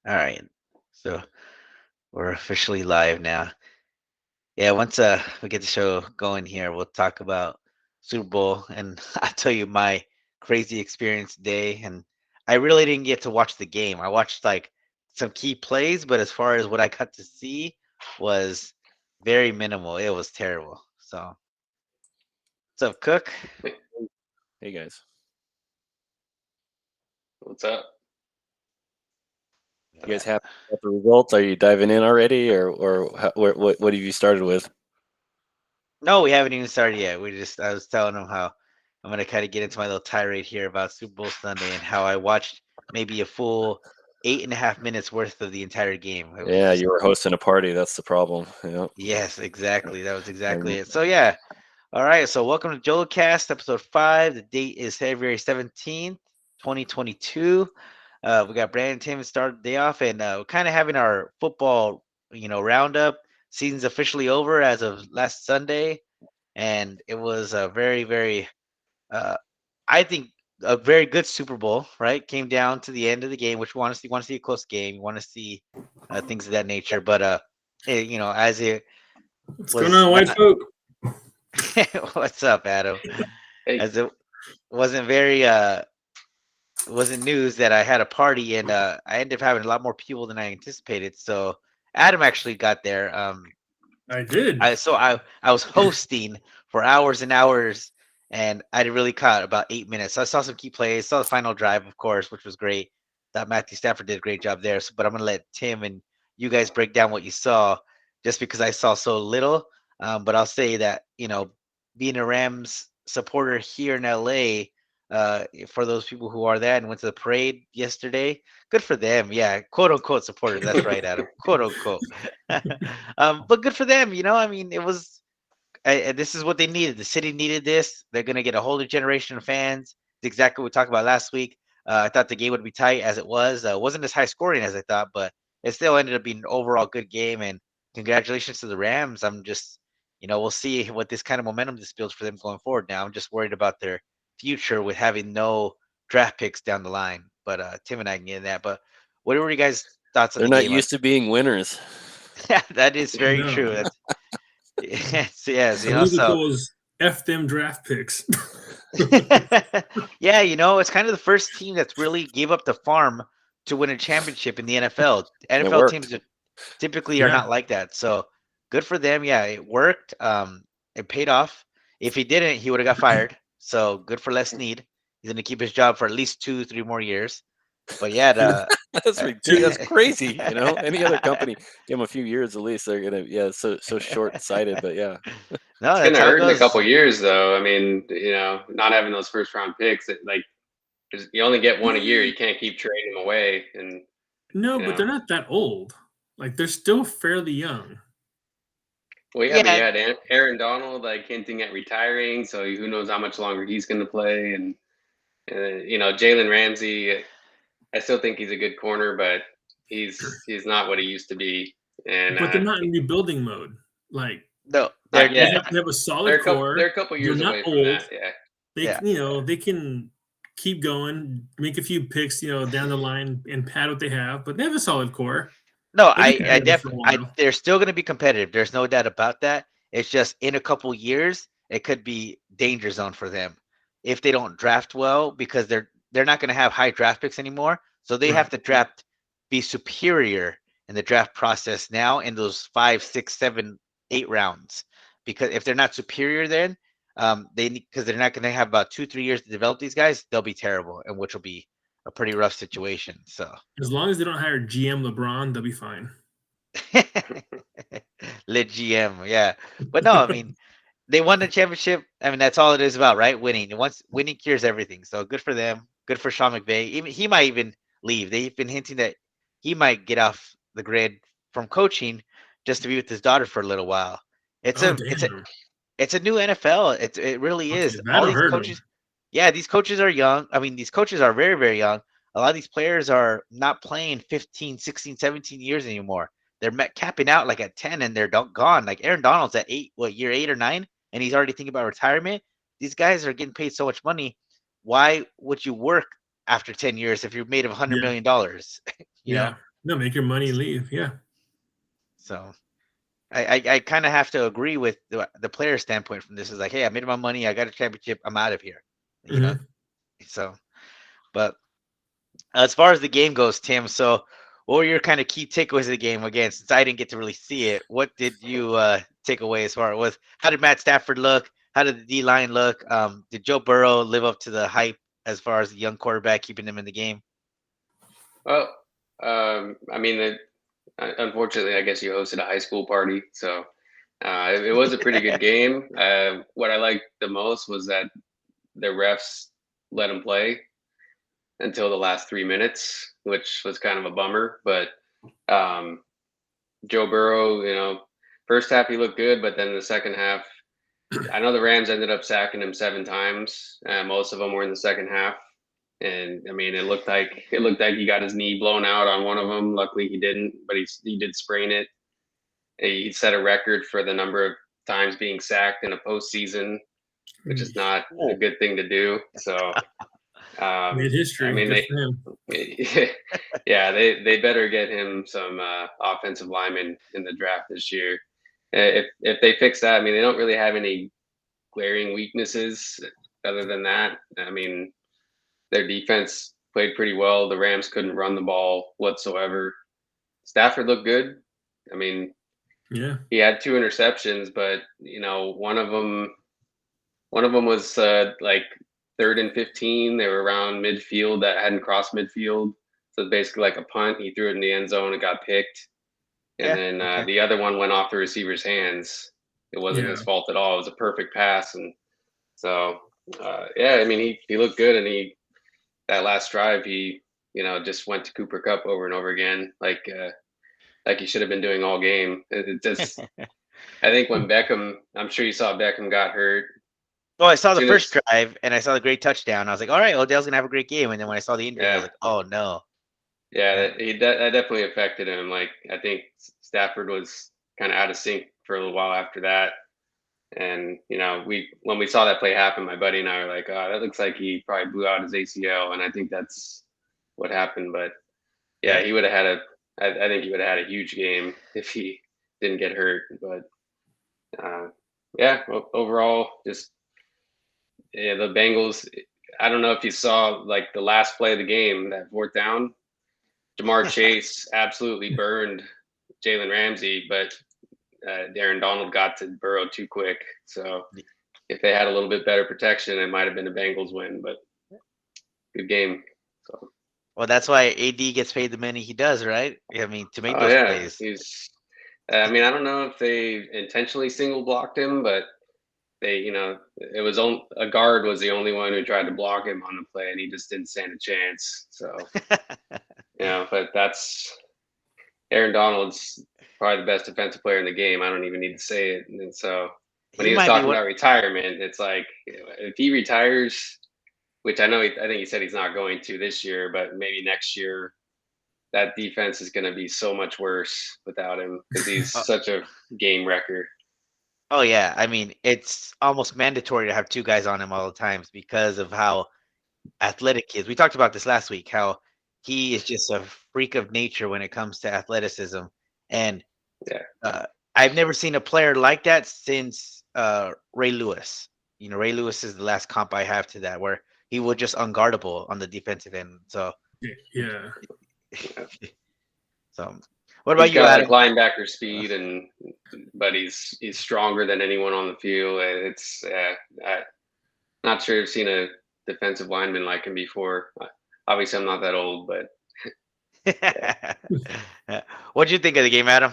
All right. So we're officially live now. Yeah, once we get the show going here, we'll talk about Super Bowl and I'll tell you my crazy experience today. And I really didn't get to watch the game. I watched like some key plays, but as far as what I got to see was very minimal. It was terrible. So what's up, Cook? Hey guys. What's up? You guys happy about the results? Are you diving in already, or what have you started with? No, we haven't even started yet. I was telling them how I'm gonna kind of get into my little tirade here about Super Bowl Sunday and how I watched maybe a full 8.5 minutes worth of the entire game. It was Yeah, just you were hosting a party. That's the problem. Yeah. yes, exactly. That was exactly And it. So yeah. All right. So welcome to JOLOcast, episode 5. The date is February 17th, 2022. We got Brandon and Tim started the day off, and we're kind of having our football, roundup. Season's officially over as of last Sunday, and it was a very, very, uh, I think, a very good Super Bowl. Right, came down to the end of the game, which we want to see a close game. We want to see things of that nature. But as it What's going was on, white not. folk? What's up, Adam? Hey, As it wasn't very it wasn't news that I had a party and I ended up having a lot more people than I anticipated. So Adam actually got there. I did. I was hosting for hours and hours, and I really caught about 8 minutes. So I saw some key plays, saw the final drive, of course, which was great. Thought Matthew Stafford did a great job there. So, but I'm gonna let Tim and you guys break down what you saw, just because I saw so little. But I'll say that being a Rams supporter here in LA, for those people who are that and went to the parade yesterday, good for them. Yeah, quote unquote supporters. That's right, Adam. Quote unquote. But good for them. I mean, it was. This is what they needed. The city needed this. They're gonna get a whole new generation of fans. It's exactly what we talked about last week. I thought the game would be tight as it was. Wasn't as high scoring as I thought, but it still ended up being an overall good game. And congratulations to the Rams. I'm just, we'll see what this kind of momentum this builds for them going forward. Now I'm just worried about their future with having no draft picks down the line. But Tim and I can get in that. But what were you guys' thoughts on they're the not game? used to being winners. That is very No, true. That's yes, yes. I believe the quote was "F them draft picks." Yeah, it's kind of the first team that's really gave up the farm to win a championship in the NFL. And it NFL worked. teams typically are Yeah, not like that. So good for them. Yeah, it worked. It paid off. If he didn't, he would have got fired. So good for Les Snead. He's gonna keep his job for at least 2, 3 more years. But yeah, That's uh, ridiculous. That's crazy. Any other company give them a few years at least. They're gonna so short sighted. But yeah, no, it's that's gonna how it hurt in a goes. couple years, though. I mean, not having those first round picks, you only get one a year. You can't keep trading them away, and no, you but know. they're not that old. Like they're still fairly young. Well, yeah, but you Yeah, had Aaron Donald like hinting at retiring, so who knows how much longer he's going to play, and Jalen Ramsey. I still think he's a good corner, but he's not what he used to be, and But they're not in rebuilding mode. Like no, not they yet. have a solid They're core. a couple They're years not away from old. that. Yeah. yeah. They can keep going, make a few picks, down the line and pad what they have. But they have a solid core. No, They'll be I competitive for a definitely, while. they're still going to be competitive. There's no doubt about that. It's just in a couple years, it could be danger zone for them if they don't draft well because they're not going to have high draft picks anymore. So they have Right. to be superior in the draft process now in those 5, 6, 7, 8 rounds. Because if they're not superior, then because they're not going to have about 2, 3 years to develop these guys, they'll be terrible, and which will be a pretty rough situation. So. As long as they don't hire GM LeBron, they'll be fine. Lit GM, yeah. But no, I mean, they won the championship. I mean, that's all it is about, right? Winning. And once winning cures everything. So good for them. Good for Sean McVay. Even he might even leave. They've been hinting that he might get off the grid from coaching just to be with his daughter for a little while. It's Oh a it's a damn. it's a new NFL. It really Okay, is. All that'll these hurt him. coaches, yeah, these coaches are young. I mean, these coaches are very, very young. A lot of these players are not playing 15, 16, 17 years anymore. They're capping out like at 10 and they're gone. Like Aaron Donald's at year 8 or 9, and he's already thinking about retirement. These guys are getting paid so much money. Why would you work after 10 years if you're made of $100 Yeah, million? You know? yeah. No, make your money and leave. Yeah. So I kind of have to agree with the player standpoint from this. Is like, hey, I made my money. I got a championship. I'm out of here. You know. Mm-hmm. So, but as far as the game goes, Tim. So, what were your kind of key takeaways of the game? Again, since I didn't get to really see it, what did you take away as far as how did Matt Stafford look? How did the D line look? Did Joe Burrow live up to the hype as far as the young quarterback keeping him in the game? Well, I mean, unfortunately, I guess you hosted a high school party, so it was a pretty good game. What I liked the most was that the refs let him play until the last 3 minutes, which was kind of a bummer. But um, Joe Burrow, first half he looked good, but then the second half, I know the Rams ended up sacking him 7 times. Most of them were in the second half, and I mean, it looked like he got his knee blown out on one of them. Luckily, he didn't, but he did sprain it. He set a record for the number of times being sacked in a postseason, which is not a good thing to do. So, Made history. I mean, Good for him. yeah, they better get him some offensive linemen in the draft this year. If they fix that, I mean, they don't really have any glaring weaknesses other than that. I mean, their defense played pretty well. The Rams couldn't run the ball whatsoever. Stafford looked good. I mean, Yeah. he had 2 interceptions, but one of them was like 3rd and 15. They were around midfield that hadn't crossed midfield, so it's basically like a punt. He threw it in the end zone and got picked, and Yeah. then Okay. the other one went off the receiver's hands. It wasn't Yeah. his fault at all. It was a perfect pass, and so yeah, I mean he looked good, and that last drive he just went to Cooper Cup over and over again, like he should have been doing all game. It just I think when Beckham, I'm sure you saw Beckham got hurt. Well, I saw the Soon first as drive and I saw the great touchdown. I was like, all right, Odell's gonna have a great game. And then when I saw the injury, I was yeah, like, oh no. yeah, Yeah. that definitely affected him. Like I think Stafford was kind of out of sync for a little while after that. And when we saw that play happen, my buddy and I were like, "Oh, that looks like he probably blew out his ACL," and I think that's what happened. But yeah, Yeah. he would have had I think he would have had a huge game if he didn't get hurt. But yeah, overall, just the Bengals. I don't know if you saw like the last play of the game, that fourth down. Jamar Chase absolutely burned Jalen Ramsey, but Aaron Donald got to Burrow too quick. So if they had a little bit better protection, it might have been a Bengals win. But good game. So Well, that's why AD gets paid the money he does, right? I mean, to make oh those yeah, plays. he's. I mean, I don't know if they intentionally single blocked him, but it was a guard was the only one who tried to block him on the play, and he just didn't stand a chance. So but that's Aaron Donald's probably the best defensive player in the game. I don't even need to say it. And so when He he was might be talking what about retirement, it's like if he retires, which I think he said he's not going to this year, but maybe next year, that defense is going to be so much worse without him because he's uh, such a game wrecker. oh yeah. I mean, it's almost mandatory to have two guys on him all the times because of how athletic he is. We talked about this last week, how he is just a freak of nature when it comes to athleticism. And Yeah. I've never seen a player like that since Ray Lewis. Ray Lewis is the last comp I have to that, where he was just unguardable on the defensive end. So, Yeah. so what He's about you, got like Adam? linebacker speed, but he's stronger than anyone on the field. It's I'm not sure I've seen a defensive lineman like him before. Obviously, I'm not that old, but What do you think of the game, Adam?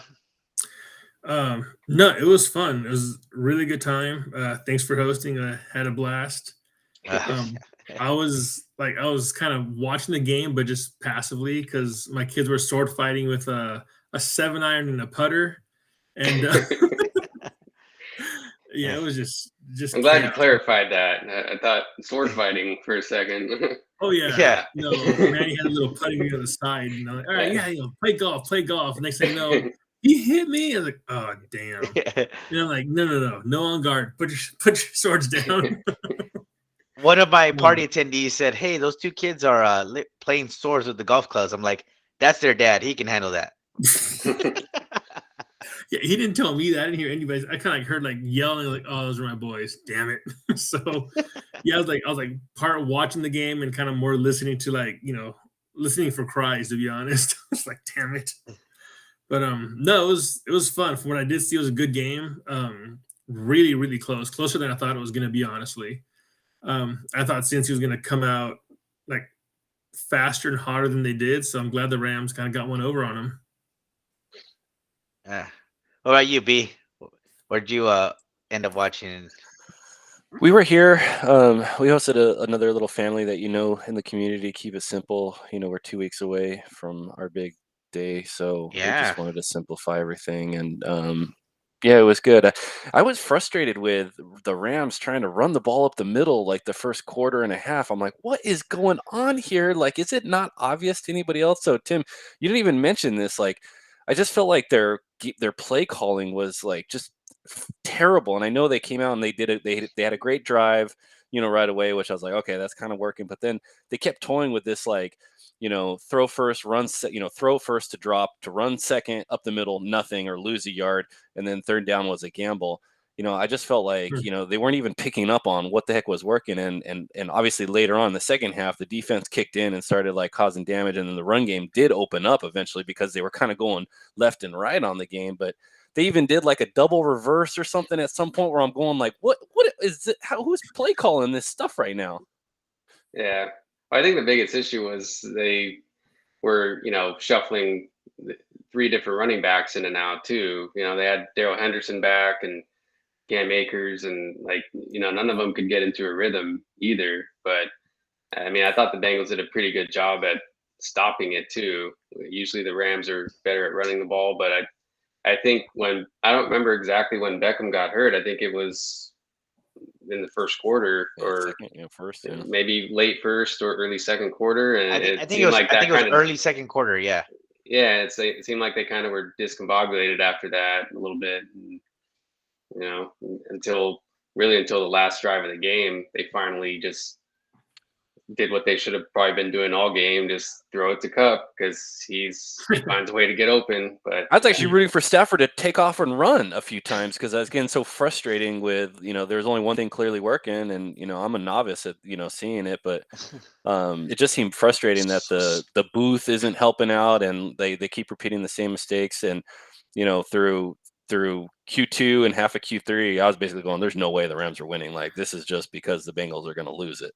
No, it was fun. It was a really good time. Thanks for hosting. I had a blast. I was kind of watching the game, but just passively because my kids were sword fighting with a 7-iron and a putter, and yeah, it was just I'm glad you chaos. clarified that. I thought sword fighting for a second. Oh yeah, Yeah. no, Manny had a little putting me on the side, and I'm like, all right, yeah, play golf. Next thing you know, he hit me. I was like, oh damn. And I'm like, no on guard. Put your swords down. One of my party attendees said, "Hey, those two kids are playing swords with the golf clubs." I'm like, That's their dad. He can handle that. Yeah, he didn't tell me that. I didn't hear anybody. I kind of like heard like yelling, like, "Oh, those are my boys! Damn it!" So, yeah, I was like part watching the game and kind of more listening to like listening for cries. To be honest, I was like, "Damn it!" But no, it was fun. From what I did see, it was a good game. Really, really close, closer than I thought it was going to be. Honestly, I thought Cincy was going to come out like faster and hotter than they did. So I'm glad the Rams kind of got one over on them. What about you, B? Where'd you end up watching? We were here. We hosted another little family that in the community. Keep it simple. We're 2 weeks away from our big day, so we Yeah. just wanted to simplify everything. And yeah, it was good. I was frustrated with the Rams trying to run the ball up the middle like the first quarter and a half. I'm like, what is going on here? Like, is it not obvious to anybody else? So, Tim, you didn't even mention this. Like, I just felt like their play calling was like just terrible. And I know they came out and they did it. They had a great drive, right away, which I was like, okay, that's kind of working. But then they kept toying with this, like, throw first, throw first to drop, to run second up the middle, nothing, or lose a yard, and then third down was a gamble. I just felt like they weren't even picking up on what the heck was working, and obviously later on in the second half, the defense kicked in and started like causing damage, and then the run game did open up eventually because they were kind of going left and right on the game, but they even did like a double reverse or something at some point where I'm going like, what is it? Who's play calling this stuff right now? Yeah. I think the biggest issue was they were, shuffling 3 different running backs in and out too. They had Daryl Henderson back and Cam Akers, and like, none of them could get into a rhythm either. But I mean, I thought the Bengals did a pretty good job at stopping it too. Usually the Rams are better at running the ball, but I think I don't remember exactly when Beckham got hurt. I think it was in the first quarter, or maybe late first or early second quarter, and I think it was early second quarter. Yeah. Yeah, it seemed like they kind of were discombobulated after that a little bit, and, until the last drive of the game, they finally just did what they should have probably been doing all game, just throw it to Cup because he finds a way to get open. But I was actually rooting for Stafford to take off and run a few times because I was getting so frustrating with, there's only one thing clearly working, and, I'm a novice at, seeing it, but it just seemed frustrating that the booth isn't helping out, and they keep repeating the same mistakes. And, through Q2 and half of Q3, I was basically going, there's no way the Rams are winning. Like, this is just because the Bengals are going to lose it.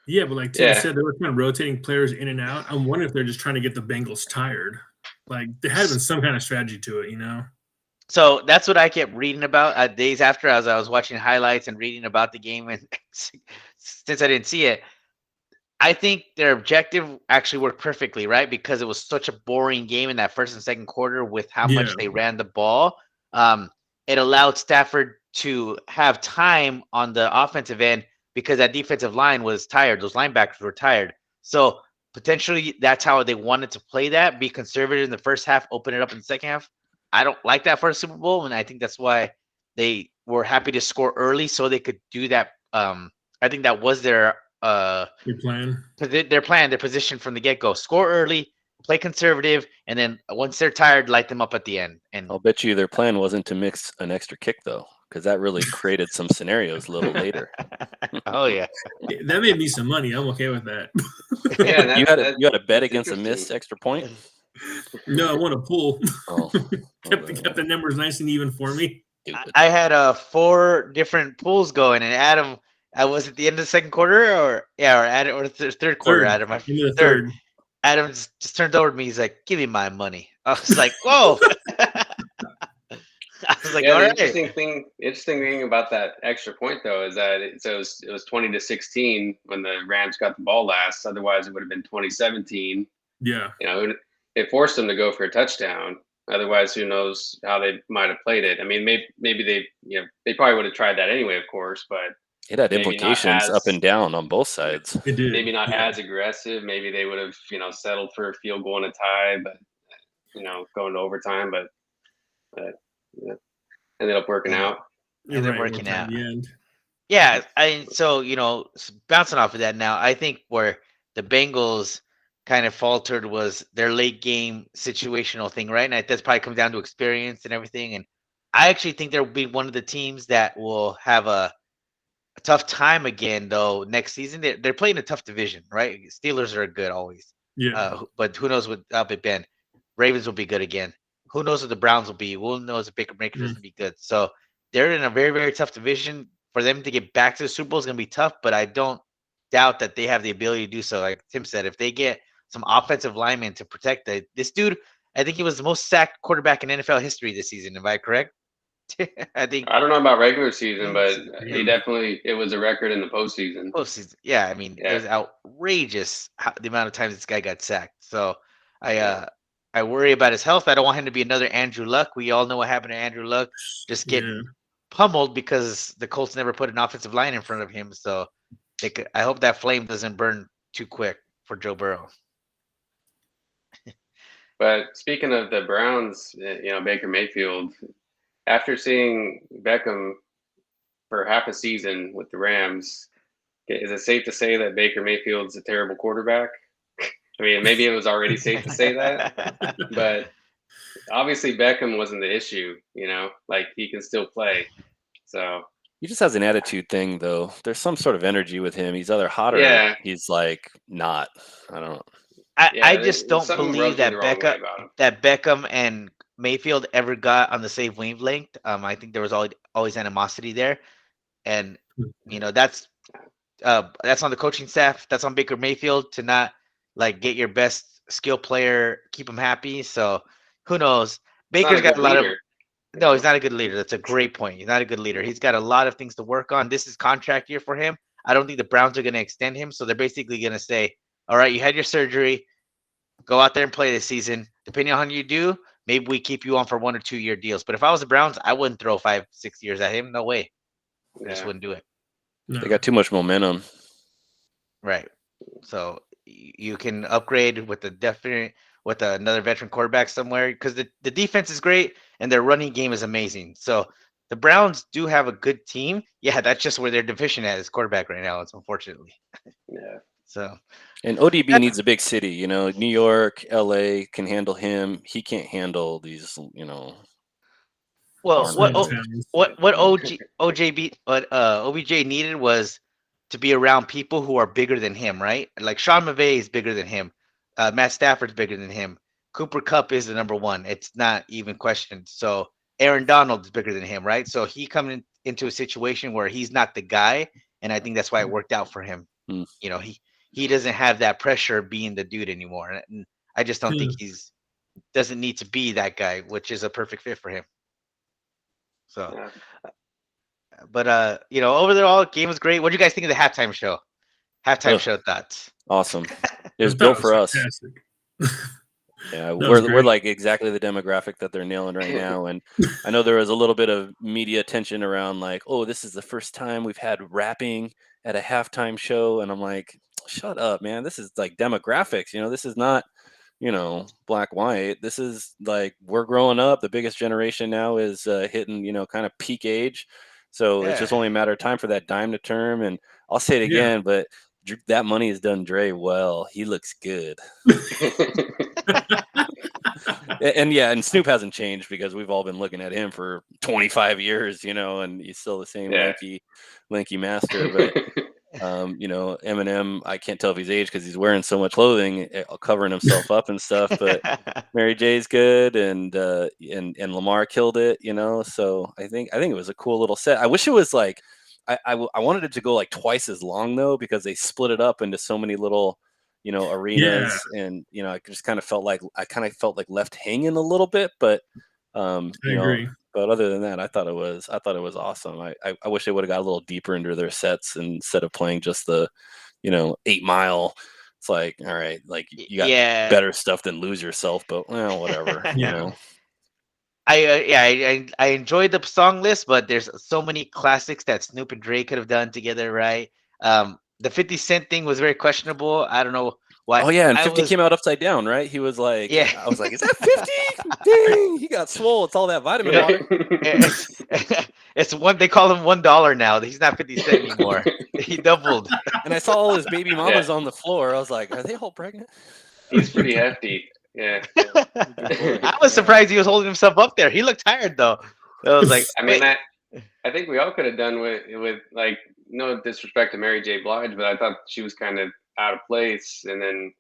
Yeah, but like Tim said, they were kind of rotating players in and out. I'm wondering if they're just trying to get the Bengals tired. Like, there had been some kind of strategy to it, So that's what I kept reading about days after, as I was watching highlights and reading about the game. And since I didn't see it, I think their objective actually worked perfectly, right? Because it was such a boring game in that first and second quarter with how much they ran the ball. It allowed Stafford to have time on the offensive end because that defensive line was tired. Those linebackers were tired. So potentially that's how they wanted to play that, be conservative in the first half, open it up in the second half. I don't like that for a Super Bowl, and I think that's why they were happy to score early so they could do that. I think that was their plan. Their plan, their position from the get-go. Score early, play conservative, and then once they're tired, light them up at the end. And I'll bet you their plan wasn't to mix an extra kick, though, because that really created some scenarios a little later. Oh yeah, that made me some money. I'm okay with that. Yeah, you had a bet against a missed extra point. No, I won a pool. Oh, kept the numbers nice and even for me. I had 4 different pools going, and Adam, I was at the end of the second quarter, or the third quarter. Adam, my third. Adam just turned over to me. He's like, "Give me my money." I was like, "Whoa." I was like, yeah, all the right. interesting thing about that extra point though is that it was 20-16 when the Rams got the ball last. Otherwise, it would have been 2017. Yeah, it forced them to go for a touchdown. Otherwise, who knows how they might have played it? I mean, maybe they probably would have tried that anyway, of course, but it had implications up and down on both sides. It did. Maybe not as aggressive. Maybe they would have settled for a field goal and a tie, but going to overtime. But ended up working out. Ended up working out. Yeah, so bouncing off of that now, I think where the Bengals kind of faltered was their late game situational thing, right? And that's probably comes down to experience and everything. And I actually think they'll be one of the teams that will have a tough time again, though, next season. They're playing a tough division, right? Steelers are good always. Yeah. But who knows what Big Ben? Ravens will be good again. Who knows what the Browns will be? Who knows if Baker Mayfield is going to be good? So they're in a very, very tough division. For them to get back to the Super Bowl is going to be tough, but I don't doubt that they have the ability to do so. Like Tim said, if they get some offensive linemen to protect this dude, I think he was the most sacked quarterback in NFL history this season. Am I correct? I think I don't know about regular season, but Yeah. it was a record in the postseason. postseason. Yeah, I mean, it was outrageous the amount of times this guy got sacked. So I worry about his health. I don't want him to be another Andrew Luck. We all know what happened to Andrew Luck. Just get pummeled because the Colts never put an offensive line in front of him. So I hope that flame doesn't burn too quick for Joe Burrow. But speaking of the Browns, Baker Mayfield, after seeing Beckham for half a season with the Rams, is it safe to say that Baker Mayfield's a terrible quarterback? I mean, maybe it was already safe to say that, but obviously Beckham wasn't the issue, like he can still play. So he just has an attitude thing, though. There's some sort of energy with him. He's either hot or he's like not. I don't know. I just don't believe that Beckham and Mayfield ever got on the same wavelength. I think there was always animosity there, and that's on the coaching staff. That's on Baker Mayfield to not like get your best skill player, keep him happy. So who knows? Baker's got a lot of. No, he's not a good leader. That's a great point. He's not a good leader. He's got a lot of things to work on. This is contract year for him. I don't think the Browns are going to extend him, so they're basically going to say, all right, you had your surgery. Go out there and play this season. Depending on how you do, maybe we keep you on for 1 or 2 year deals. But if I was the Browns, I wouldn't throw 5-6 years at him. No way. I just wouldn't do it. No. They got too much momentum. Right. So you can upgrade with another veteran quarterback somewhere because the defense is great and their running game is amazing. So the Browns do have a good team. Yeah, that's just where their division is quarterback right now. It's unfortunately. Yeah. So, and ODB needs a big city. New York, LA can handle him. He can't handle these. Well, what OBJ needed was to be around people who are bigger than him, right? Like Sean McVay is bigger than him. Matt Stafford's bigger than him. Cooper Kupp is the number one. It's not even questioned. So Aaron Donald is bigger than him, right? So he coming into a situation where he's not the guy, and I think that's why it worked out for him. He doesn't have that pressure being the dude anymore, and I just don't think doesn't need to be that guy, which is a perfect fit for him. So, but overall, game was great. What do you guys think of the halftime show? Show thoughts? Awesome. It was built for us. Yeah, we're like exactly the demographic that they're nailing right now. And I know there was a little bit of media attention around like, oh, this is the first time we've had rapping at a halftime show. And I'm like, shut up, man. This is like demographics. This is not, black, white. This is like we're growing up. The biggest generation now is hitting, kind of peak age. So it's just only a matter of time for that dime to turn. And I'll say it again, but that money has done Dre well. He looks good. and Snoop hasn't changed because we've all been looking at him for 25 years, and he's still the same lanky master. But Eminem, I can't tell if he's aged because he's wearing so much clothing, covering himself up and stuff. But Mary J's good, and Lamar killed it, So I think it was a cool little set. I wish it was like I wanted it to go like twice as long though, because they split it up into so many little arenas, and I just kind of felt like left hanging a little bit, but I agree. But other than that, I thought it was awesome. I wish they would have got a little deeper into their sets instead of playing just the 8 Mile. It's like, all right, like you got better stuff than Lose Yourself, but whatever. I enjoyed the song list, but there's so many classics that Snoop and Dre could have done together, right? The 50 Cent thing was very questionable. I don't know why. Oh yeah, and 50 came out upside down, right? He was like, I was like, is that 50? Dang, he got swole. It's all that vitamin water. It's one. They call him $1 now. He's not 50 Cent anymore. He doubled. And I saw all his baby mamas on the floor. I was like, are they all pregnant? He's pretty hefty. Yeah. I was surprised he was holding himself up there. He looked tired though. I was like, I mean, I think we all could have done with like, no disrespect to Mary J. Blige, but I thought she was kind of out of place. And then,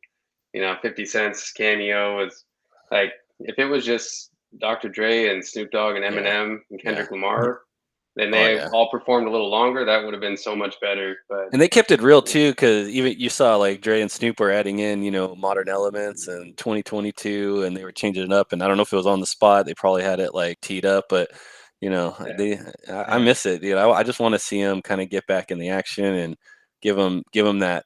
50 Cent's cameo was like, if it was just Dr. Dre and Snoop Dogg and Eminem and Kendrick Lamar, then they all performed a little longer. That would have been so much better. But And they kept it real too, because even you saw like Dre and Snoop were adding in, modern elements and 2022, and they were changing it up. And I don't know if it was on the spot. They probably had it like teed up, but I miss it. I just want to see them kind of get back in the action and give them that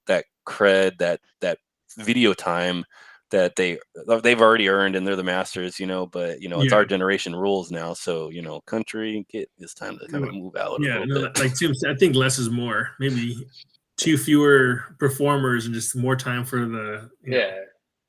that cred, that video time that they've already earned, and they're the masters, but it's our generation rules now. So country, it's time to kind of move out a little bit. Like Tim said, I think less is more. Maybe 2 fewer performers and just more time for the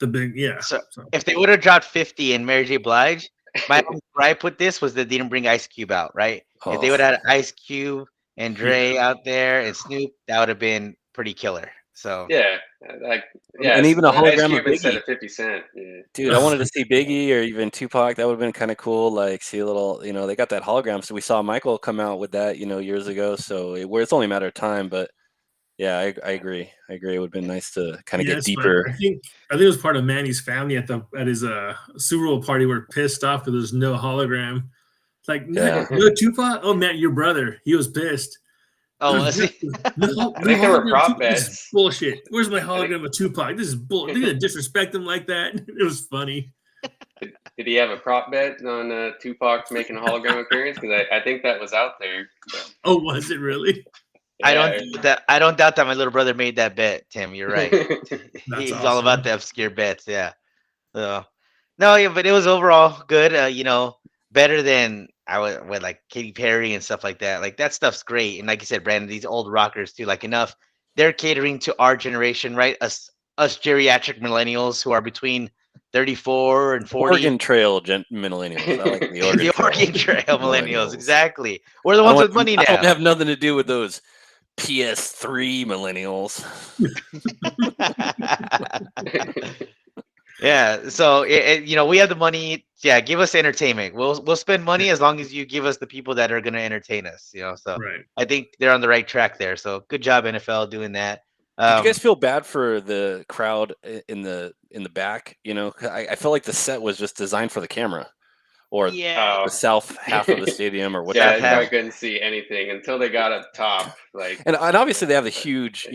the big So if they would have dropped 50 and Mary J. Blige, my only gripe with this was that they didn't bring Ice Cube out, right? If they would have had Ice Cube and Dre out there and Snoop, that would have been pretty killer. So and even a hologram of Biggie instead of 50 Cent. Yeah. Dude, I wanted to see Biggie or even Tupac. That would have been kind of cool. Like, see a little, they got that hologram. So we saw Michael come out with that, years ago. So it's only a matter of time. But yeah, I agree. It would have been nice to kind of get deeper. I think it was part of Manny's family at his Super Bowl party were pissed off because there's no hologram. It's like, no Tupac. Oh man, your brother. He was pissed. Oh, I think there were prop bets. Bullshit. Where's my hologram of Tupac? This is bull. They're gonna disrespect him like that. It was funny. Did he have a prop bet on Tupac making a hologram appearance? Because I think that was out there. But. Oh, was it really? Yeah. I don't doubt that my little brother made that bet, Tim. You're right. He's awesome. All about the obscure bets. Yeah. But it was overall good. Better than I was with like Katy Perry and stuff like that. Like that stuff's great. And like you said, Brandon, these old rockers too, like enough. They're catering to our generation, right? Us geriatric millennials who are between 34 and 40. Oregon Trail millennials. I like the Oregon Trail. Oregon Trail millennials. Exactly. We're the ones with money now. I don't have nothing to do with those PS3 millennials. Yeah, so we have the money. Yeah, give us entertainment. We'll spend money as long as you give us the people that are going to entertain us. So I think they're on the right track there. So good job NFL doing that. Did you guys feel bad for the crowd in the back? I felt like the set was just designed for the camera, or the south half of the stadium, or what? Yeah, I couldn't see anything until they got up top. Like, and obviously they have the huge,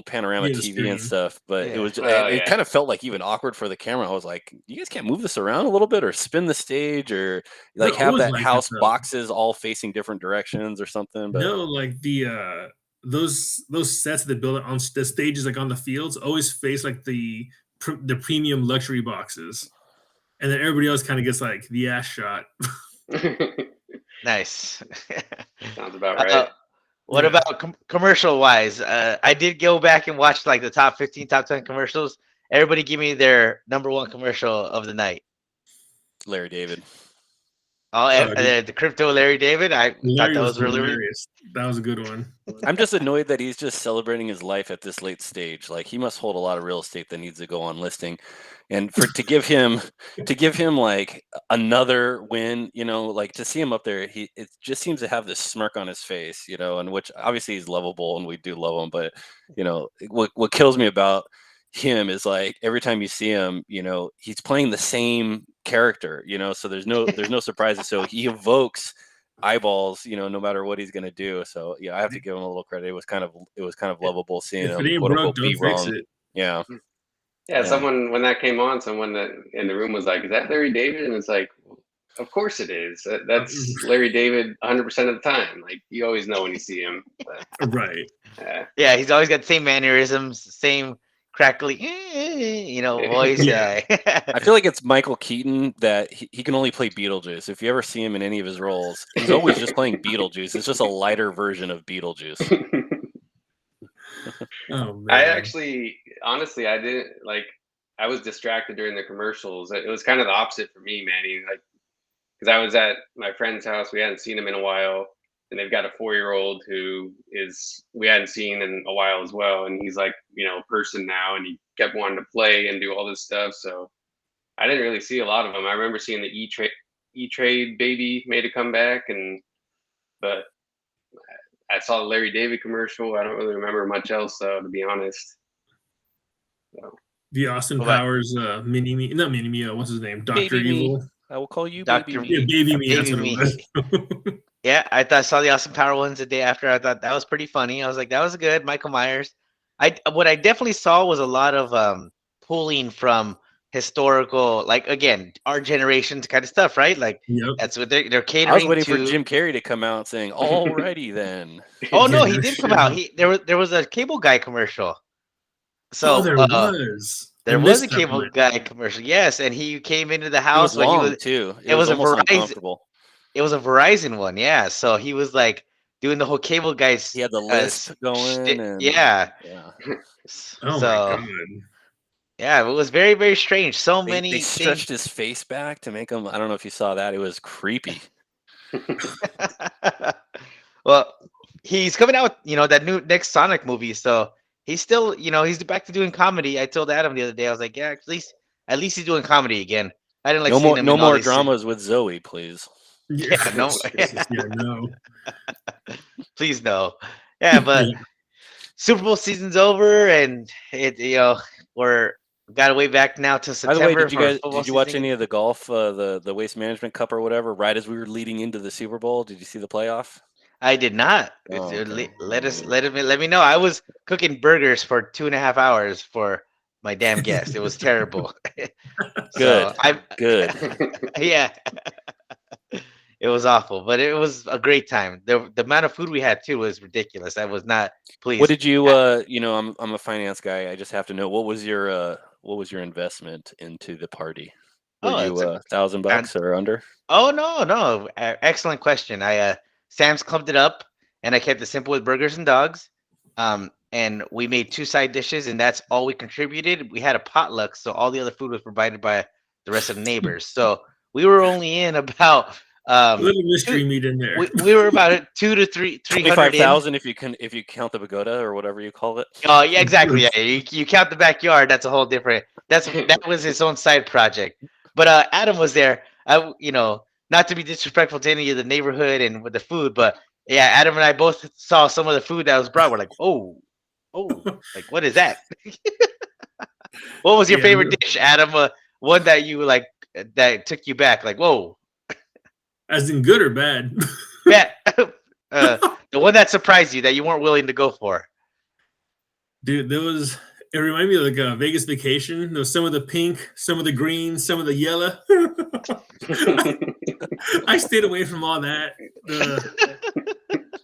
panorama TV and stuff. But it was, it kind of felt like even awkward for the camera. I was like, you guys can't move this around a little bit, or spin the stage, or like have that house boxes all facing different directions, or something. But no, like the those sets that they build on the stages, like on the fields, always face like the premium luxury boxes. And then everybody else kind of gets like the ass shot. Nice. Sounds about right. What about commercial wise? I did go back and watch like the top 15, top 10 commercials. Everybody give me their number one commercial of the night. Larry David. The crypto Larry David. I thought that was really hilarious. That was a good one. I'm just annoyed that he's just celebrating his life at this late stage. Like he must hold a lot of real estate that needs to go on listing, and to give him like another win, like to see him up there, it just seems to have this smirk on his face, and which obviously he's lovable and we do love him, but what kills me about him is like every time you see him, he's playing the same character, so there's no surprises. So he evokes eyeballs, no matter what he's gonna do. So I have to give him a little credit. It was kind of lovable seeing him quote unquote be wrong. Yeah. Someone, when that came on, someone that in the room was like, "Is that Larry David?" And it's like, of course it is. That's Larry David 100% of the time. Like you always know when you see him. But, right. Yeah, he's always got the same mannerisms, same crackly, voice. Yeah. I feel like it's Michael Keaton that he can only play Beetlejuice. If you ever see him in any of his roles, he's always just playing Beetlejuice. It's just a lighter version of Beetlejuice. Oh, man. I actually, honestly, I didn't like. I was distracted during the commercials. It was kind of the opposite for me, Manny. Like, because I was at my friend's house, we hadn't seen him in a while, and they've got a 4-year-old who we hadn't seen in a while as well, and he's like, a person now, and he kept wanting to play and do all this stuff. So I didn't really see a lot of them. I remember seeing the E-Trade baby made a comeback, but I saw the Larry David commercial. I don't really remember much else, to be honest. So. The Austin Powers not Mini Me, what's his name? Dr. Evil. Me. I will call you Dr. Baby Me. Yeah, Baby Me. That's Baby what it was. Yeah, I saw the Austin Power ones the day after. I thought that was pretty funny. I was like, that was good. Michael Myers. What I definitely saw was a lot of pulling from historical, like, again, our generation's kind of stuff, right? Like, Yep. that's what they're catering to. I was waiting for Jim Carrey to come out saying, "Alrighty then." Oh no, he did come out. There was a cable guy commercial. So there was. There was a cable guy commercial, yes, and he came into the house. It was long too. It was a almost Verizon. Uncomfortable. It was a Verizon one, yeah. So he was like doing the whole cable guys. He had the lisp going. Yeah. Oh my God. Yeah, it was very, very strange. They stretched his face back to make him. I don't know if you saw that. It was creepy. Well, he's coming out with, that new next Sonic movie, so he's still, he's back to doing comedy. I told Adam the other day, I was like, yeah, at least he's doing comedy again. I didn't like seeing him. No more dramas with Zoe, please. Yeah, no. No. Please no. Yeah, but Super Bowl season's over, and we're got a way back now to September. By the way, did you watch any of the golf, the Waste Management Cup or whatever, right as we were leading into the Super Bowl? Did you see the playoff? I did not. Oh, okay. Let me know. I was cooking burgers for 2.5 hours for my damn guest. It was terrible. Good. Yeah. It was awful, but it was a great time. The amount of food we had too was ridiculous. I was not pleased. What did you? I'm a finance guy. I just have to know what was your investment into the party? Were you $1,000 or under? Oh no! Excellent question. Sam's clubbed it up, and I kept it simple with burgers and dogs. And we made 2 side dishes, and that's all we contributed. We had a potluck, so all the other food was provided by the rest of the neighbors. So we were only in about a little mystery meat in there. We were about 200 to 300,000 if you count the pagoda or whatever you call it. Oh yeah, exactly. Yeah, you count the backyard. That's a whole different. That was his own side project. But Adam was there. Not to be disrespectful to any of the neighborhood and with the food, but yeah, Adam and I both saw some of the food that was brought. We're like, oh, like what is that? What was your favorite dish, Adam? One that you like that took you back, like whoa. As in good or bad? Yeah, the one that surprised you that you weren't willing to go for. Dude, it reminded me of like a Vegas Vacation. There was some of the pink, some of the green, some of the yellow. I stayed away from all that.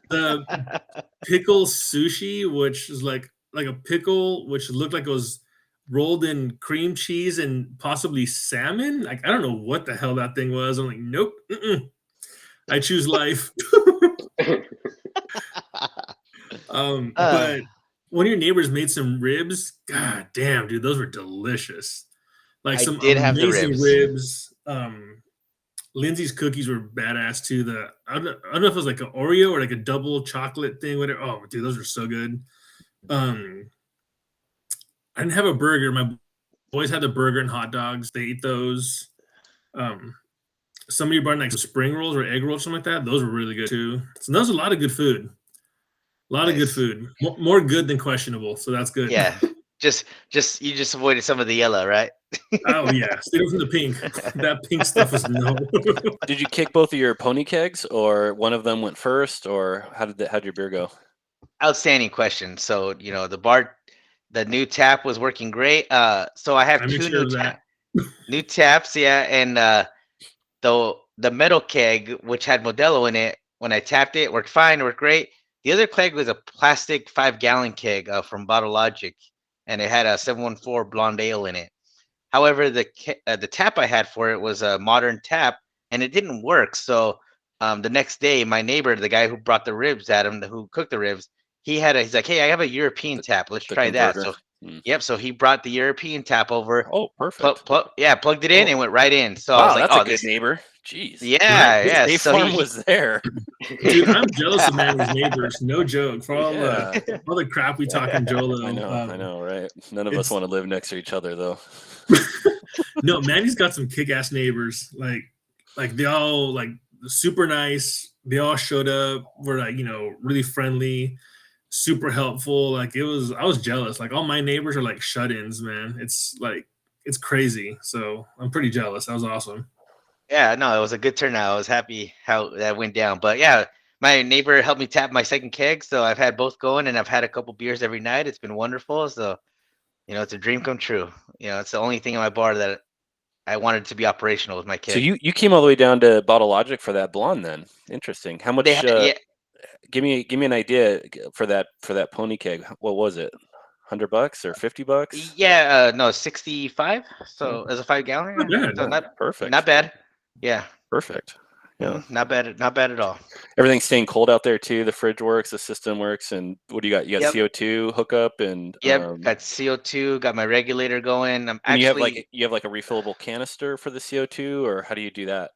The pickle sushi, which is like a pickle, which looked like it was rolled in cream cheese and possibly salmon. Like, I don't know what the hell that thing was. I'm like, nope. I choose life. But one of your neighbors made some ribs. God damn, dude, those were delicious. Like some amazing ribs. Lindsay's cookies were badass too. I don't know if it was like an Oreo or like a double chocolate thing. Whatever. Oh, dude, those were so good. I didn't have a burger. My boys had the burger and hot dogs. They ate those. Somebody brought in like spring rolls or egg rolls, something like that. Those were really good too. So that was a lot of good food. A lot of good food. More good than questionable. So that's good. Yeah. You just avoided some of the yellow, right? Oh yeah. Stay away from the pink. That pink stuff was no. Did you kick both of your pony kegs, or one of them went first, or how did your beer go? Outstanding question. So the new tap was working great. So I have 2 new taps, yeah, and the metal keg, which had Modelo in it, when I tapped it, worked fine, worked great. The other keg was a plastic 5-gallon keg from Bottle Logic, and it had a 714 blonde ale in it. However, the tap I had for it was a modern tap, and it didn't work. So the next day, my neighbor, the guy who brought the ribs at him, who cooked the ribs, he's like, hey, I have a European tap. Let's try that. So yep. So he brought the European tap over. Oh, perfect. Plugged it in and went right in. So wow, I was like, that's a good neighbor. Jeez. Yeah, yeah. State So Farm was there. Dude, I'm jealous of Manny's neighbors. No joke. For all Yeah. the crap we talk in Jolo. I know, right? None of us it's- want to live next to each other, though. No, Manny's got some kick-ass neighbors. Like they all like super nice. They all showed up. Were like, really friendly, super helpful. Like I was jealous. Like all my neighbors are like shut-ins, man. It's crazy. So I'm pretty jealous. That was awesome. Yeah, no, it was a good turnout. I was happy how that went down. But yeah, my neighbor helped me tap my second keg, so I've had both going, and I've had a couple beers every night. It's been wonderful. So it's a dream come true. It's the only thing in my bar that I wanted to be operational with my So keg. you came all the way down to Bottle Logic for that blonde, then? Interesting. How They much? had, yeah, Give me an idea for that pony keg. What was it? $100 or $50? yeah, no, 65. So Yeah. as a 5 gallon, Not yeah. bad. So Perfect. not bad. Yeah, Perfect. Yeah. not bad at all. Everything's staying cold out there too. The fridge works, the system works, and what do you got? You got Yep. CO2 hookup, and Yep, got CO2, got my regulator going. I'm and actually, you have like a refillable canister for the CO2, or how do you do that?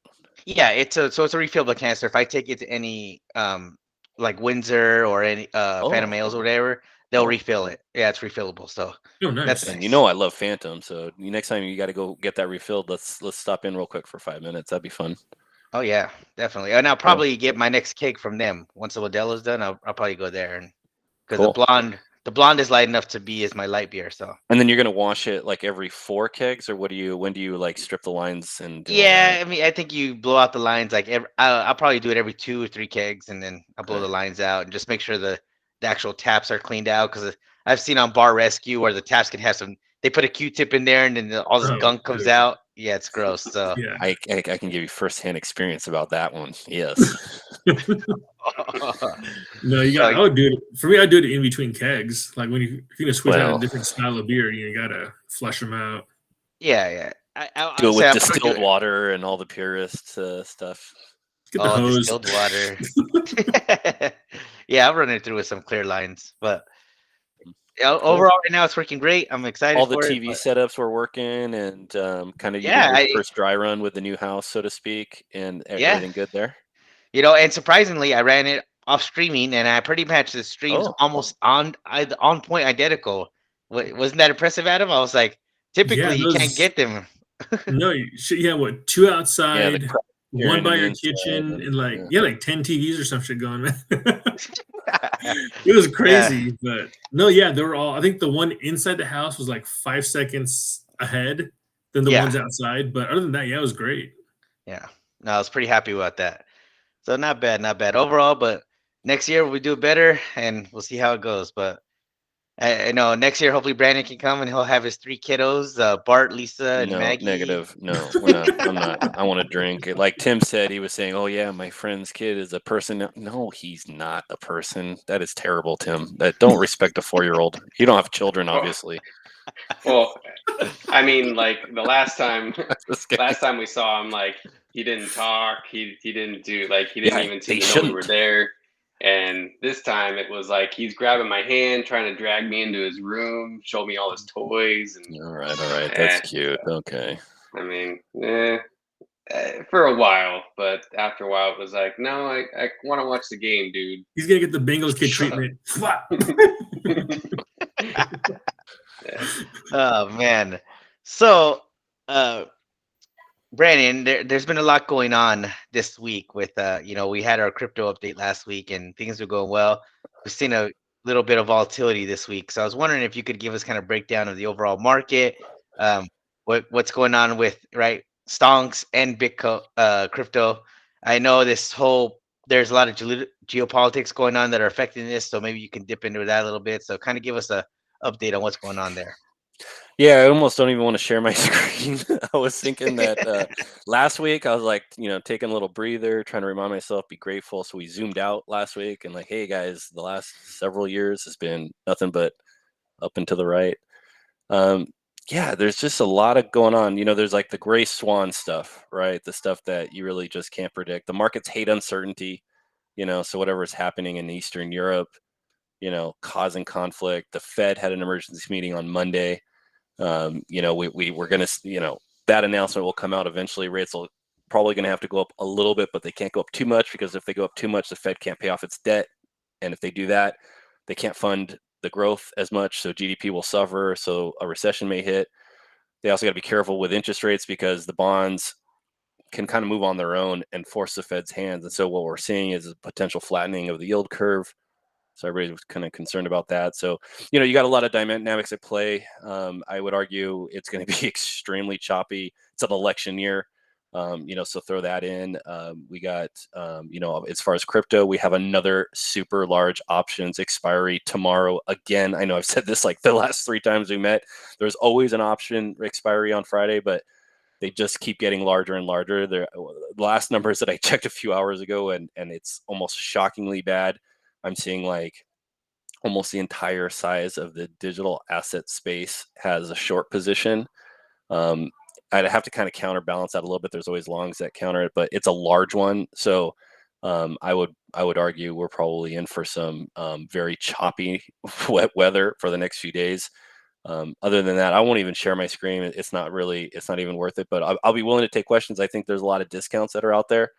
yeah, it's a refillable canister. If I take it to any like Windsor or any Phantom Ales or whatever, they'll Oh. refill it. Yeah, it's refillable. So Oh, nice. that's And nice. I love Phantom, so next time you got to go get that refilled, let's stop in real quick for 5 minutes. That'd be fun. Oh yeah, definitely. And I'll probably get my next keg from them once the Modelo's done. I'll probably go there, and because Cool. the blonde is light enough to be as my light beer. So And then you're gonna wash it like every 4 kegs, or when do you like strip the lines and do all yeah, that? I mean, I think you blow out the lines like I'll probably do it every 2 or 3 kegs, and then I'll blow Okay. the lines out and just make sure the actual taps are cleaned out. Because I've seen on Bar Rescue where the taps can have some. They put a Q-tip in there, and then all this Oh, gunk comes dude. out. Yeah, it's gross. So Yeah. I can give you firsthand experience about that one. Yes. No, you got. I would do it for me. I do it in between kegs. Like if you're gonna switch out a different style of beer, you gotta flush them out. yeah. Do I'll it say with I'll probably do distilled it. water and all the purist stuff. Get the Oh, hose. distilled water. Yeah, I'll run it through with some clear lines, but Cool. overall, right now it's working great. I'm excited All the for it. TV But setups were working, and kind of you did yeah, your first dry run with the new house, so to speak, and yeah, everything good there. and surprisingly, I ran it off streaming, and I pretty much the streams Oh, almost on point identical. Wasn't that impressive, Adam? I was like, Yeah, typically you can't those. get them. No, yeah. What? Two yeah, the outside, crop one appearing by in the your inside, kitchen, and yeah. like 10 TVs or some shit going, man. It was Yeah, crazy, but no, yeah, they were all. I think the one inside the house was like 5 seconds ahead than the yeah, ones outside. But other than that, yeah, it was great. yeah. No, I was pretty happy about that. So not bad, not bad overall. But next year we do better, and we'll see how it goes. But I know next year hopefully Brandon can come and he'll have his 3 kiddos, Bart, Lisa, and No, Maggie. negative. No, we're not. I'm not. I want to drink. Like Tim said, he was saying, "Oh yeah, my friend's kid is a person." No, he's not a person. That is terrible, Tim. That don't respect a 4-year-old. You don't have children, Well, obviously. well, I mean, like the last time Just kidding. we saw him, like he didn't talk. He didn't do like he didn't Yeah, even they seem to know we were shouldn't. there. And this time it was like he's grabbing my hand, trying to drag me into his room, show me all his toys, and All right. That's cute. Okay. I mean, for a while, but after a while it was like, no, I want to watch the game, dude. He's gonna get the Bengals kid Shut up. treatment. Flap. Yeah. Oh man. So Brandon, there's been a lot going on this week with we had our crypto update last week and things are going well. We've seen a little bit of volatility this week. So I was wondering if you could give us kind of breakdown of the overall market, um, what's going on with stonks and Bitcoin crypto. I know there's a lot of geopolitics going on that are affecting this, so maybe you can dip into that a little bit. So kind of give us a update on what's going on there. Yeah, I almost don't even want to share my screen. I was thinking that last week I was like, taking a little breather, trying to remind myself, be grateful. So we zoomed out last week and like, hey guys, the last several years has been nothing but up and to the right. Yeah, there's just a lot of going on. There's like the gray swan stuff, right? The stuff that you really just can't predict. The markets hate uncertainty, so whatever is happening in Eastern Europe, causing conflict. The Fed had an emergency meeting on Monday. We were going to, that announcement will come out eventually. Rates will probably going to have to go up a little bit, but they can't go up too much, because if they go up too much, the Fed can't pay off its debt. And if they do that, they can't fund the growth as much. So GDP will suffer. So a recession may hit. They also got to be careful with interest rates, because the bonds can kind of move on their own and force the Fed's hands. And so what we're seeing is a potential flattening of the yield curve. So everybody's kind of concerned about that. So, you got a lot of dynamics at play. I would argue it's going to be extremely choppy. It's an election year. So throw that in. We got, as far as crypto, we have another super large options expiry tomorrow. Again, I know I've said this like the last 3 times we met. There's always an option expiry on Friday, but they just keep getting larger and larger. The last numbers that I checked a few hours ago, and it's almost shockingly bad. I'm seeing like almost the entire size of the digital asset space has a short position. I'd have to kind of counterbalance that a little bit. There's always longs that counter it, but it's a large one. So I would argue we're probably in for some very choppy wet weather for the next few days. Other than that, I won't even share my screen. It's not even worth it, but I'll be willing to take questions. I think there's a lot of discounts that are out there.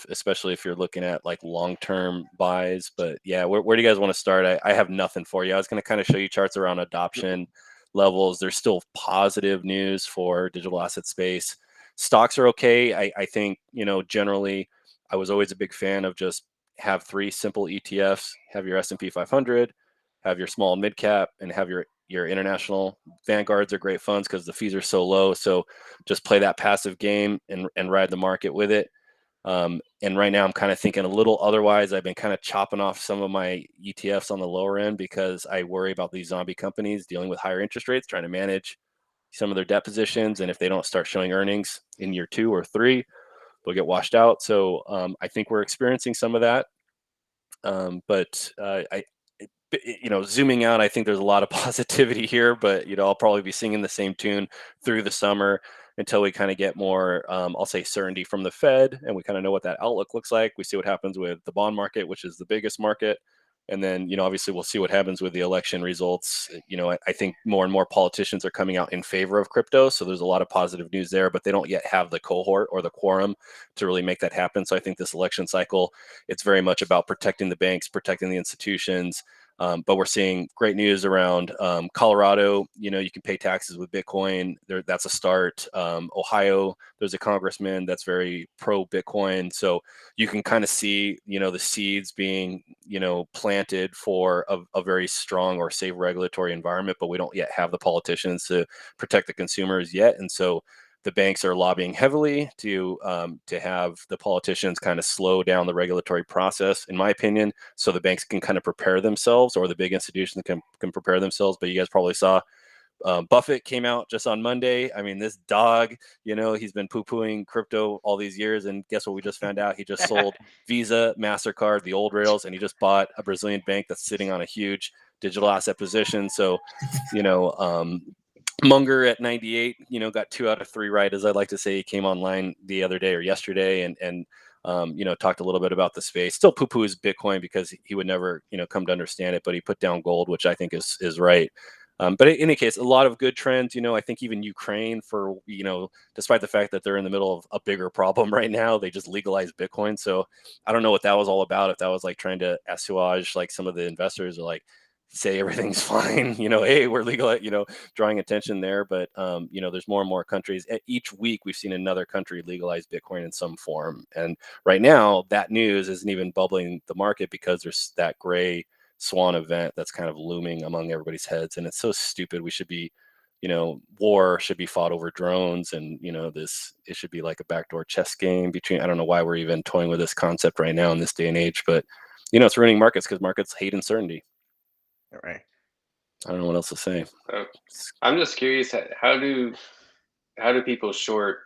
Especially if you're looking at like long-term buys. But yeah, where do you guys want to start? I have nothing for you. I was going to kind of show you charts around adoption levels. There's still positive news for digital asset space. Stocks are okay. I think, generally, I was always a big fan of just have 3 simple ETFs, have your S&P 500, have your small and mid cap, and have your international. Vanguards are great funds because the fees are so low. So just play that passive game and ride the market with it. And right now I'm kind of thinking a little otherwise. I've been kind of chopping off some of my ETFs on the lower end, because I worry about these zombie companies dealing with higher interest rates, trying to manage some of their debt positions. And if they don't start showing earnings in year 2 or 3, they'll get washed out. So I think we're experiencing some of that. But zooming out, I think there's a lot of positivity here, but, I'll probably be singing the same tune through the summer until we kind of get more, I'll say, certainty from the Fed, and we kind of know what that outlook looks like. We see what happens with the bond market, which is the biggest market. And then, obviously we'll see what happens with the election results. I think more and more politicians are coming out in favor of crypto. So there's a lot of positive news there, but they don't yet have the cohort or the quorum to really make that happen. So I think this election cycle, it's very much about protecting the banks, protecting the institutions. But we're seeing great news around Colorado. You can pay taxes with Bitcoin. That's a start. Ohio, there's a congressman that's very pro Bitcoin. So you can kind of see, the seeds being, planted for a very strong or safe regulatory environment, but we don't yet have the politicians to protect the consumers yet. And so the banks are lobbying heavily to have the politicians kind of slow down the regulatory process, in my opinion, so the banks can kind of prepare themselves, or the big institutions can prepare themselves. But you guys probably saw Buffett came out just on Monday. I mean, this dog, he's been poo-pooing crypto all these years, and guess what? We just found out he just sold Visa, MasterCard, the old rails, and he just bought a Brazilian bank that's sitting on a huge digital asset position. So, Munger at 98, got 2 out of 3 right, as I like to say. He came online the other day or yesterday and talked a little bit about the space. Still poo-poos Bitcoin because he would never, come to understand it, but he put down gold, which I think is right. But in any case, a lot of good trends. I think even Ukraine, for, despite the fact that they're in the middle of a bigger problem right now, they just legalized Bitcoin. So I don't know what that was all about. If that was like trying to assuage like some of the investors, or like say everything's fine, hey, we're legal, drawing attention there. But, there's more and more countries. Each week we've seen another country legalize Bitcoin in some form. And right now that news isn't even bubbling the market, because there's that gray swan event that's kind of looming among everybody's heads. And it's so stupid. We should be, war should be fought over drones, and, it should be like a backdoor chess game between, I don't know why we're even toying with this concept right now in this day and age, but, it's ruining markets because markets hate uncertainty. Right. I don't know what else to say. I'm just curious, how do people short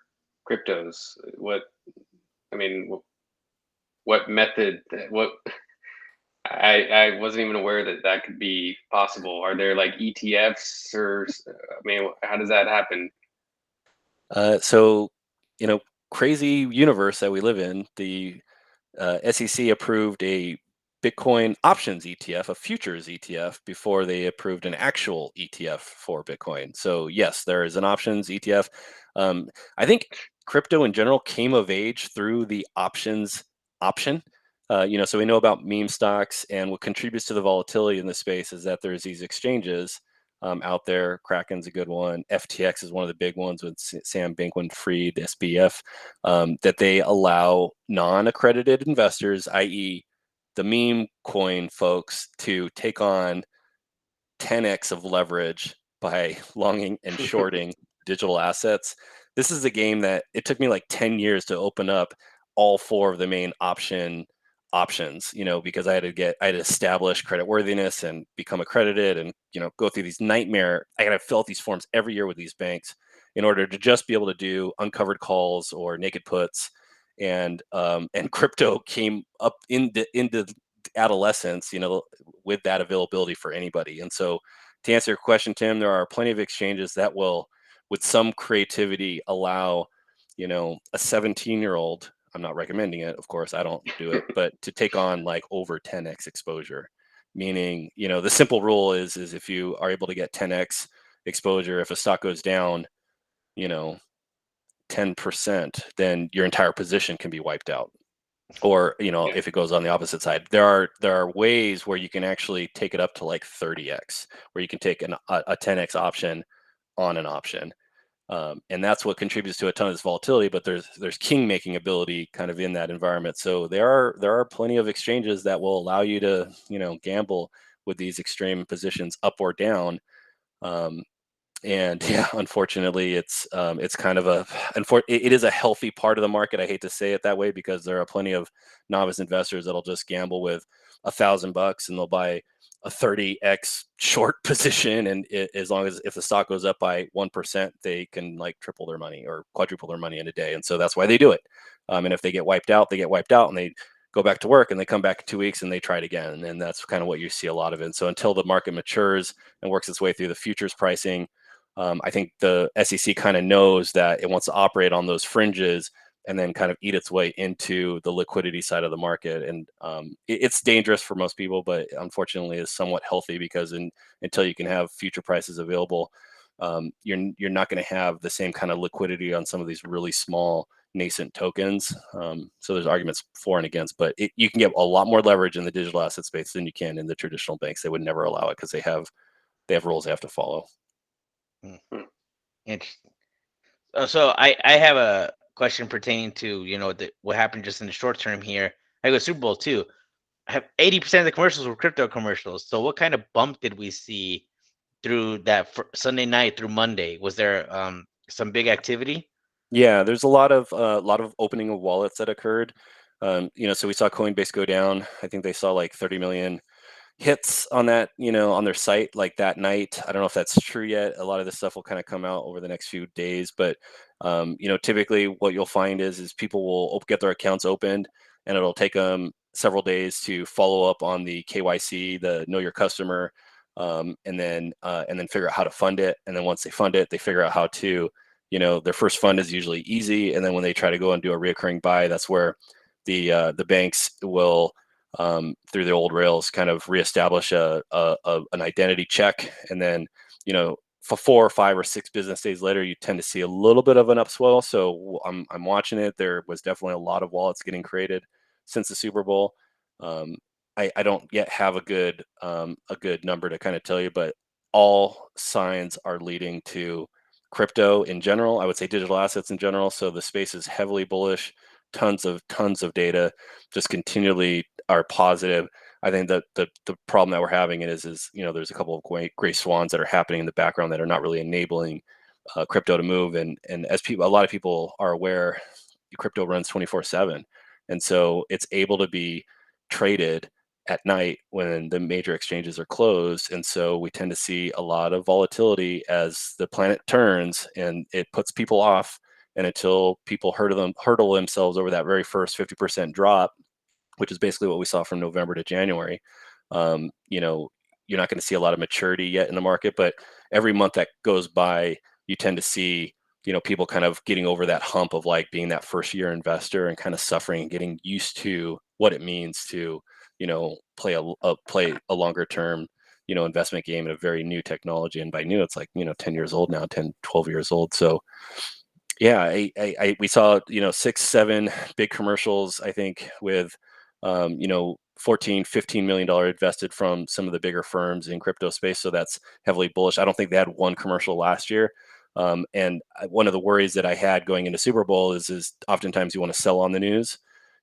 cryptos? What method? I wasn't even aware that could be possible. Are there like ETFs, or how does that happen? So, crazy universe that we live in, the SEC approved a Bitcoin options ETF, a futures ETF, before they approved an actual ETF for Bitcoin. So yes, there is an options ETF. I think crypto in general came of age through the options option. So we know about meme stocks, and what contributes to the volatility in the space is that there's these exchanges out there. Kraken's a good one. FTX is one of the big ones with Sam Bankman-Fried, SBF, that they allow non-accredited investors, i.e., the meme coin folks, to take on 10x of leverage by longing and shorting digital assets. This is a game that it took me like 10 years to open up all four of the main options, because I had to establish creditworthiness and become accredited and, go through these nightmare. I got to fill out these forms every year with these banks in order to just be able to do uncovered calls or naked puts. And crypto came up into adolescence, with that availability for anybody. And so, to answer your question, Tim, there are plenty of exchanges that will, with some creativity, allow, a 17-year-old, I'm not recommending it, of course, I don't do it, but to take on like over 10x exposure. Meaning, the simple rule is if you are able to get 10x exposure, if a stock goes down, 10%, then your entire position can be wiped out. Or if it goes on the opposite side, there are ways where you can actually take it up to like 30x, where you can take a 10x option on an option, and that's what contributes to a ton of this volatility. But there's king making ability kind of in that environment. So there are plenty of exchanges that will allow you to gamble with these extreme positions up or down. And yeah, unfortunately, it's kind of it is a healthy part of the market. I hate to say it that way, because there are plenty of novice investors that'll just gamble with $1,000 and they'll buy a 30x short position, and as long as if the stock goes up by 1%, they can like triple their money or quadruple their money in a day, and so that's why they do it. And if they get wiped out, they get wiped out, and they go back to work, and they come back in 2 weeks and they try it again, and that's kind of what you see a lot of it. So until the market matures and works its way through the futures pricing, I think the SEC kind of knows that it wants to operate on those fringes and then kind of eat its way into the liquidity side of the market. And it's dangerous for most people, but unfortunately is somewhat healthy, because until you can have future prices available, you're not going to have the same kind of liquidity on some of these really small nascent tokens. So there's arguments for and against, but you can get a lot more leverage in the digital asset space than you can in the traditional banks. They would never allow it because they have rules they have to follow. Interesting. So I have a question pertaining to what happened just in the short term here. I go Super Bowl too. I have 80% of the commercials were crypto commercials. So what kind of bump did we see through that Sunday night through Monday? Was there some big activity? Yeah, there's a lot of opening of wallets that occurred. So we saw Coinbase go down. I think they saw like 30 million hits on that, on their site like that night. I don't know if that's true yet. A lot of this stuff will kind of come out over the next few days, but typically what you'll find is people will get their accounts opened, and it'll take them several days to follow up on the KYC, the know your customer, and then figure out how to fund it. And then once they fund it, they figure out how to, their first fund is usually easy, and then when they try to go and do a reoccurring buy, that's where the banks will, through the old rails, kind of reestablish an identity check, and then for 4 or 5 or 6 business days later, you tend to see a little bit of an upswell. So I'm watching it. There was definitely a lot of wallets getting created since the Super Bowl. I don't yet have a good number to kind of tell you, but all signs are leading to crypto in general. I would say digital assets in general. So the space is heavily bullish. Tons of data just continually are positive. I think that the problem that we're having is there's a couple of gray swans that are happening in the background that are not really enabling crypto to move. And as a lot of people are aware, crypto runs 24/7, and so it's able to be traded at night when the major exchanges are closed. And so we tend to see a lot of volatility as the planet turns, and it puts people off. And until people hurdle themselves over that very first 50% drop, which is basically what we saw from November to January, you're not going to see a lot of maturity yet in the market. But every month that goes by, you tend to see people kind of getting over that hump of like being that first year investor and kind of suffering and getting used to what it means to play a longer term investment game in a very new technology. And by new, it's like 10 years old now, 10, 12 years old. So Yeah, we saw 6, 7 big commercials. I think with 14, $15 million invested from some of the bigger firms in crypto space. So that's heavily bullish. I don't think they had one commercial last year. And one of the worries that I had going into Super Bowl is oftentimes you want to sell on the news,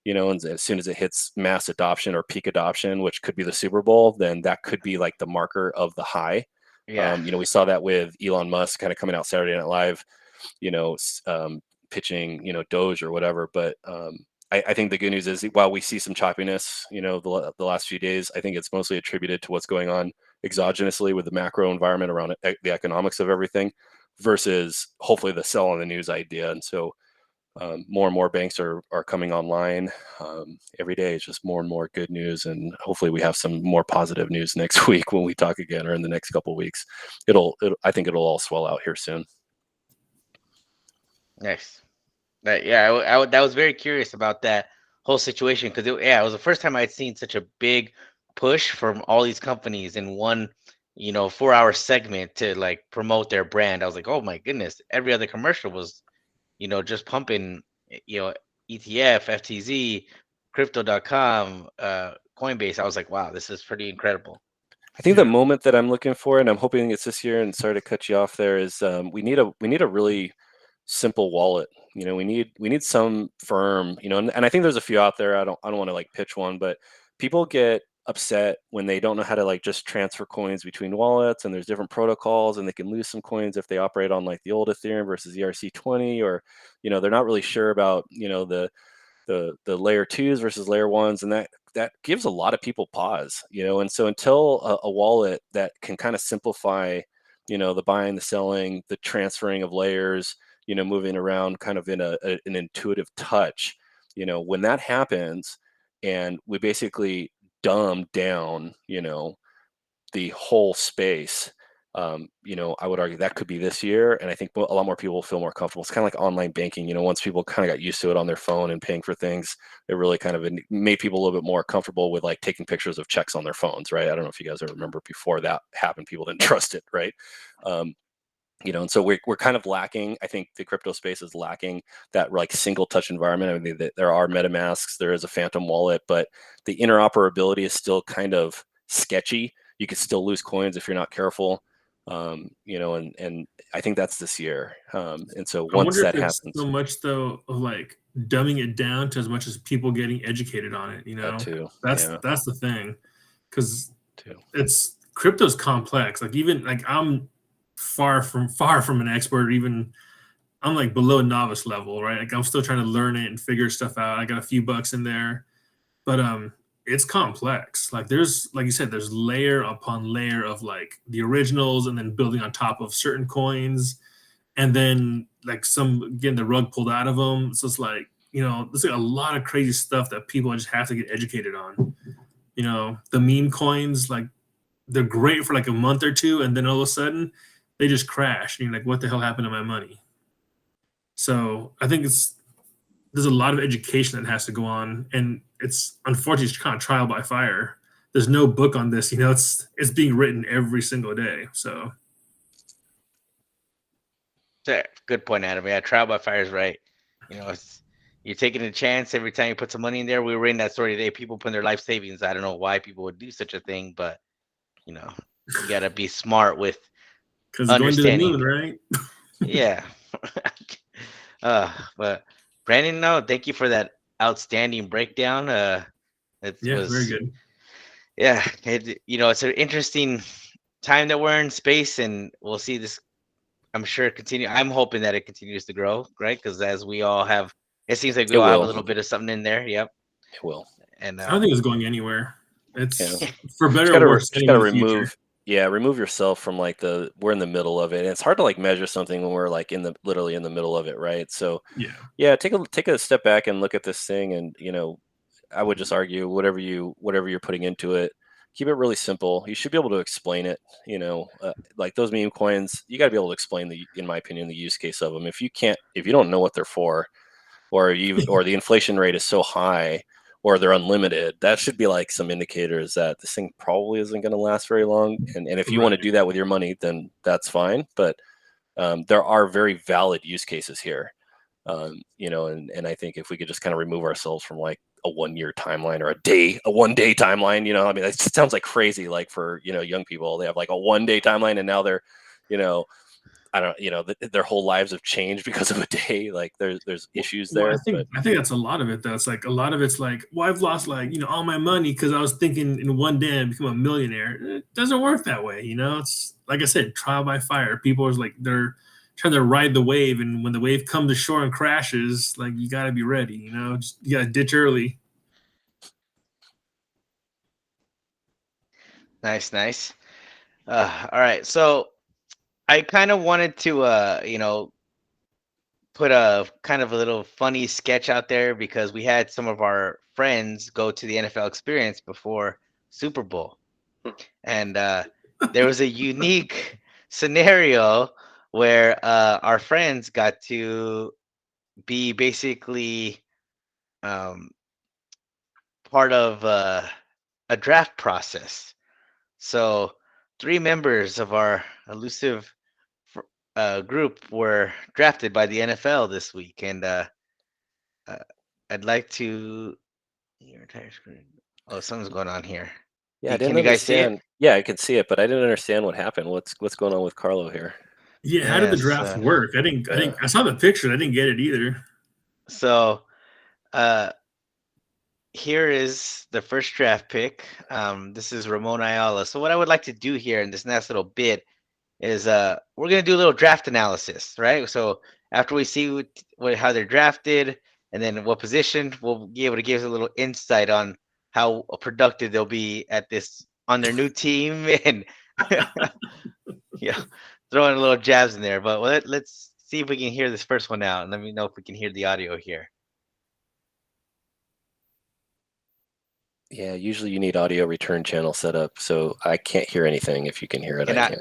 and as soon as it hits mass adoption or peak adoption, which could be the Super Bowl, then that could be like the marker of the high. Yeah. We saw that with Elon Musk kind of coming out Saturday Night Live, pitching, Doge or whatever. But I think the good news is while we see some choppiness, the last few days, I think it's mostly attributed to what's going on exogenously with the macro environment around the economics of everything versus hopefully the sell on the news idea. And so more and more banks are coming online every day. It's just more and more good news, and hopefully we have some more positive news next week when we talk again, or in the next couple of weeks. I think it'll all swell out here soon. Nice. That was very curious about that whole situation because it was the first time I'd seen such a big push from all these companies in one, 4-hour segment to like promote their brand. I was like, oh my goodness! Every other commercial was, just pumping, ETF, FTZ, Crypto.com, Coinbase. I was like, wow, this is pretty incredible. I think the moment that I'm looking for, and I'm hoping it's this year, and sorry to cut you off there, is we need a really simple wallet. We need some firm, and I think there's a few out there. I don't want to like pitch one, but people get upset when they don't know how to like just transfer coins between wallets, and there's different protocols, and they can lose some coins if they operate on like the old Ethereum versus ERC20, or they're not really sure about the layer 2s versus layer 1s, and that gives a lot of people pause. And so until a wallet that can kind of simplify the buying, the selling, the transferring of layers, moving around kind of in an intuitive touch, when that happens and we basically dumb down the whole space, I would argue that could be this year. And I think a lot more people will feel more comfortable. It's kind of like online banking. Once people kind of got used to it on their phone and paying for things, it really kind of made people a little bit more comfortable with like taking pictures of checks on their phones, right? I don't know if you guys ever remember before that happened, people didn't trust it, right? And so we're kind of lacking. I think the crypto space is lacking that like single touch environment. I mean, there are MetaMasks, there is a Phantom wallet, but the interoperability is still kind of sketchy. You could still lose coins if you're not careful. And I think that's this year. And so once that happens, so much though of like dumbing it down to as much as people getting educated on it. that too. That's the thing, because it's crypto's complex. Like even like I'm far from an expert. Even I'm like below novice level, right? Like I'm still trying to learn it and figure stuff out. I got a few bucks in there, but it's complex. Like there's, like you said, there's layer upon layer of like the originals, and then building on top of certain coins, and then like the rug pulled out of them. So it's like there's like a lot of crazy stuff that people just have to get educated on. The meme coins, like they're great for like a month or two, and then all of a sudden they just crash. And you're like, what the hell happened to my money? So I think there's a lot of education that has to go on, and it's unfortunately it's kind of trial by fire. There's no book on this, it's being written every single day. So Good point, Adam. Yeah, trial by fire is right. You're taking a chance every time you put some money in there. We were reading that story today. People putting their life savings. I don't know why people would do such a thing, but you gotta be smart with because going to the understanding. moon, right? Yeah. But Brandon, no, thank you for that outstanding breakdown. It was very good. Yeah, it's an interesting time that we're in space, and we'll see this. I'm sure continue. I'm hoping that it continues to grow, right? Because as we all have, it seems like we all have a little bit of something in there. Yep, it will. And I don't think it's going anywhere. It's for better or worse. Just gotta remove yourself from like we're in the middle of it. And it's hard to like measure something when we're like literally in the middle of it, right? So take a step back and look at this thing, and I would just argue whatever you're putting into it, keep it really simple. You should be able to explain it. Like those meme coins, you got to be able to explain in my opinion, the use case of them. If you don't know what they're for, or the inflation rate is so high, or they're unlimited, that should be like some indicators that this thing probably isn't going to last very long. And if you want to do that with your money, then that's fine. But there are very valid use cases here. And I think if we could just kind of remove ourselves from like a 1 year timeline or a 1 day timeline, I mean, that sounds like crazy. Like for, young people, they have like a 1 day timeline and now they're, I don't, their whole lives have changed because of a day. Like there's issues there. I think that's a lot of it though. It's like a lot of it's like, well, I've lost like, all my money because I was thinking in 1 day I'd become a millionaire. It doesn't work that way. It's like I said, trial by fire. People are like, they're trying to ride the wave, and when the wave comes to shore and crashes, like you got to be ready. You got to ditch early. Nice. All right, so I kind of wanted to put a kind of a little funny sketch out there because we had some of our friends go to the NFL experience before Super Bowl, and there was a unique scenario where our friends got to be basically part of a draft process. So 3 members of our elusive group were drafted by the NFL this week, and I'd like to. Your entire screen. Oh, something's going on here. Yeah, I Can didn't you guys see it? understand. Yeah, I could see it, but I didn't understand what happened. What's going on with Carlo here? Yeah, how did the draft work? I saw the picture. I didn't get it either. So, here is the first draft pick. This is Ramon Ayala. So what I would like to do here in this next little bit is we're gonna do a little draft analysis, right? So after we see how they're drafted and then what position, we'll be able to give us a little insight on how productive they'll be at this on their new team and yeah, throwing a little jabs in there. But let's see if we can hear this first one out, and let me know if we can hear the audio here. Yeah, usually you need audio return channel set up, so I can't hear anything. If you can hear it, I can't.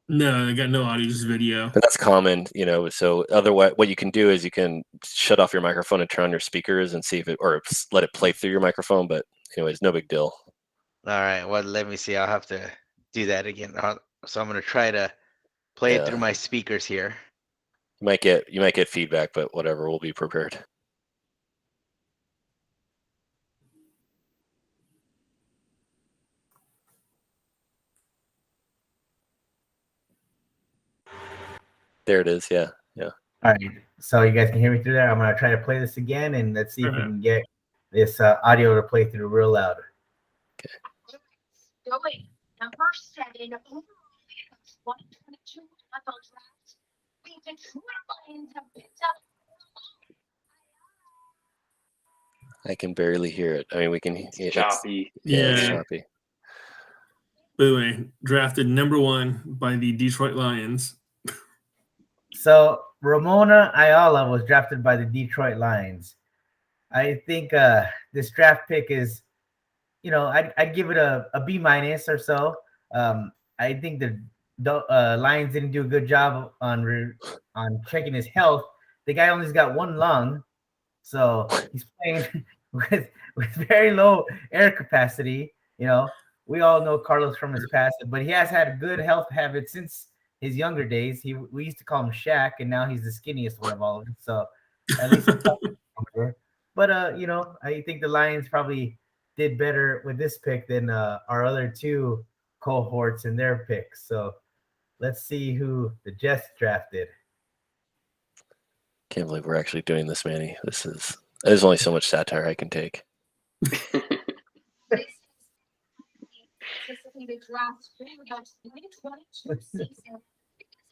No, I got no audio, just video. And that's common, so otherwise what you can do is you can shut off your microphone and turn on your speakers and see if or let it play through your microphone, but anyways, no big deal. All right, well, let me see. I'll have to do that again. So I'm going to try to play it through my speakers here. You might get feedback, but whatever, we'll be prepared. There it is. Yeah. All right. So you guys can hear me through there. I'm gonna try to play this again, and let's see if we can get this audio to play through real loud. Okay. Going number 7 overall in the 2022 NFL draft, the Detroit Lions have picked up. I can barely hear it. I mean, we can. It's choppy. It's choppy. By the way, drafted number 1 by the Detroit Lions. So Ramona Ayala was drafted by the Detroit Lions. I think this draft pick is, I'd give it a B- or so. I think the Lions didn't do a good job on checking his health. The guy only's got 1 lung, so he's playing with very low air capacity. We all know Carlos from his past, but he has had good health habits since his younger days. We used to call him Shaq, and now he's the skinniest one of all of them. So at least, but I think the Lions probably did better with this pick than our other 2 cohorts in their picks. So let's see who the Jets drafted. Can't believe we're actually doing this, Manny. There's only so much satire I can take.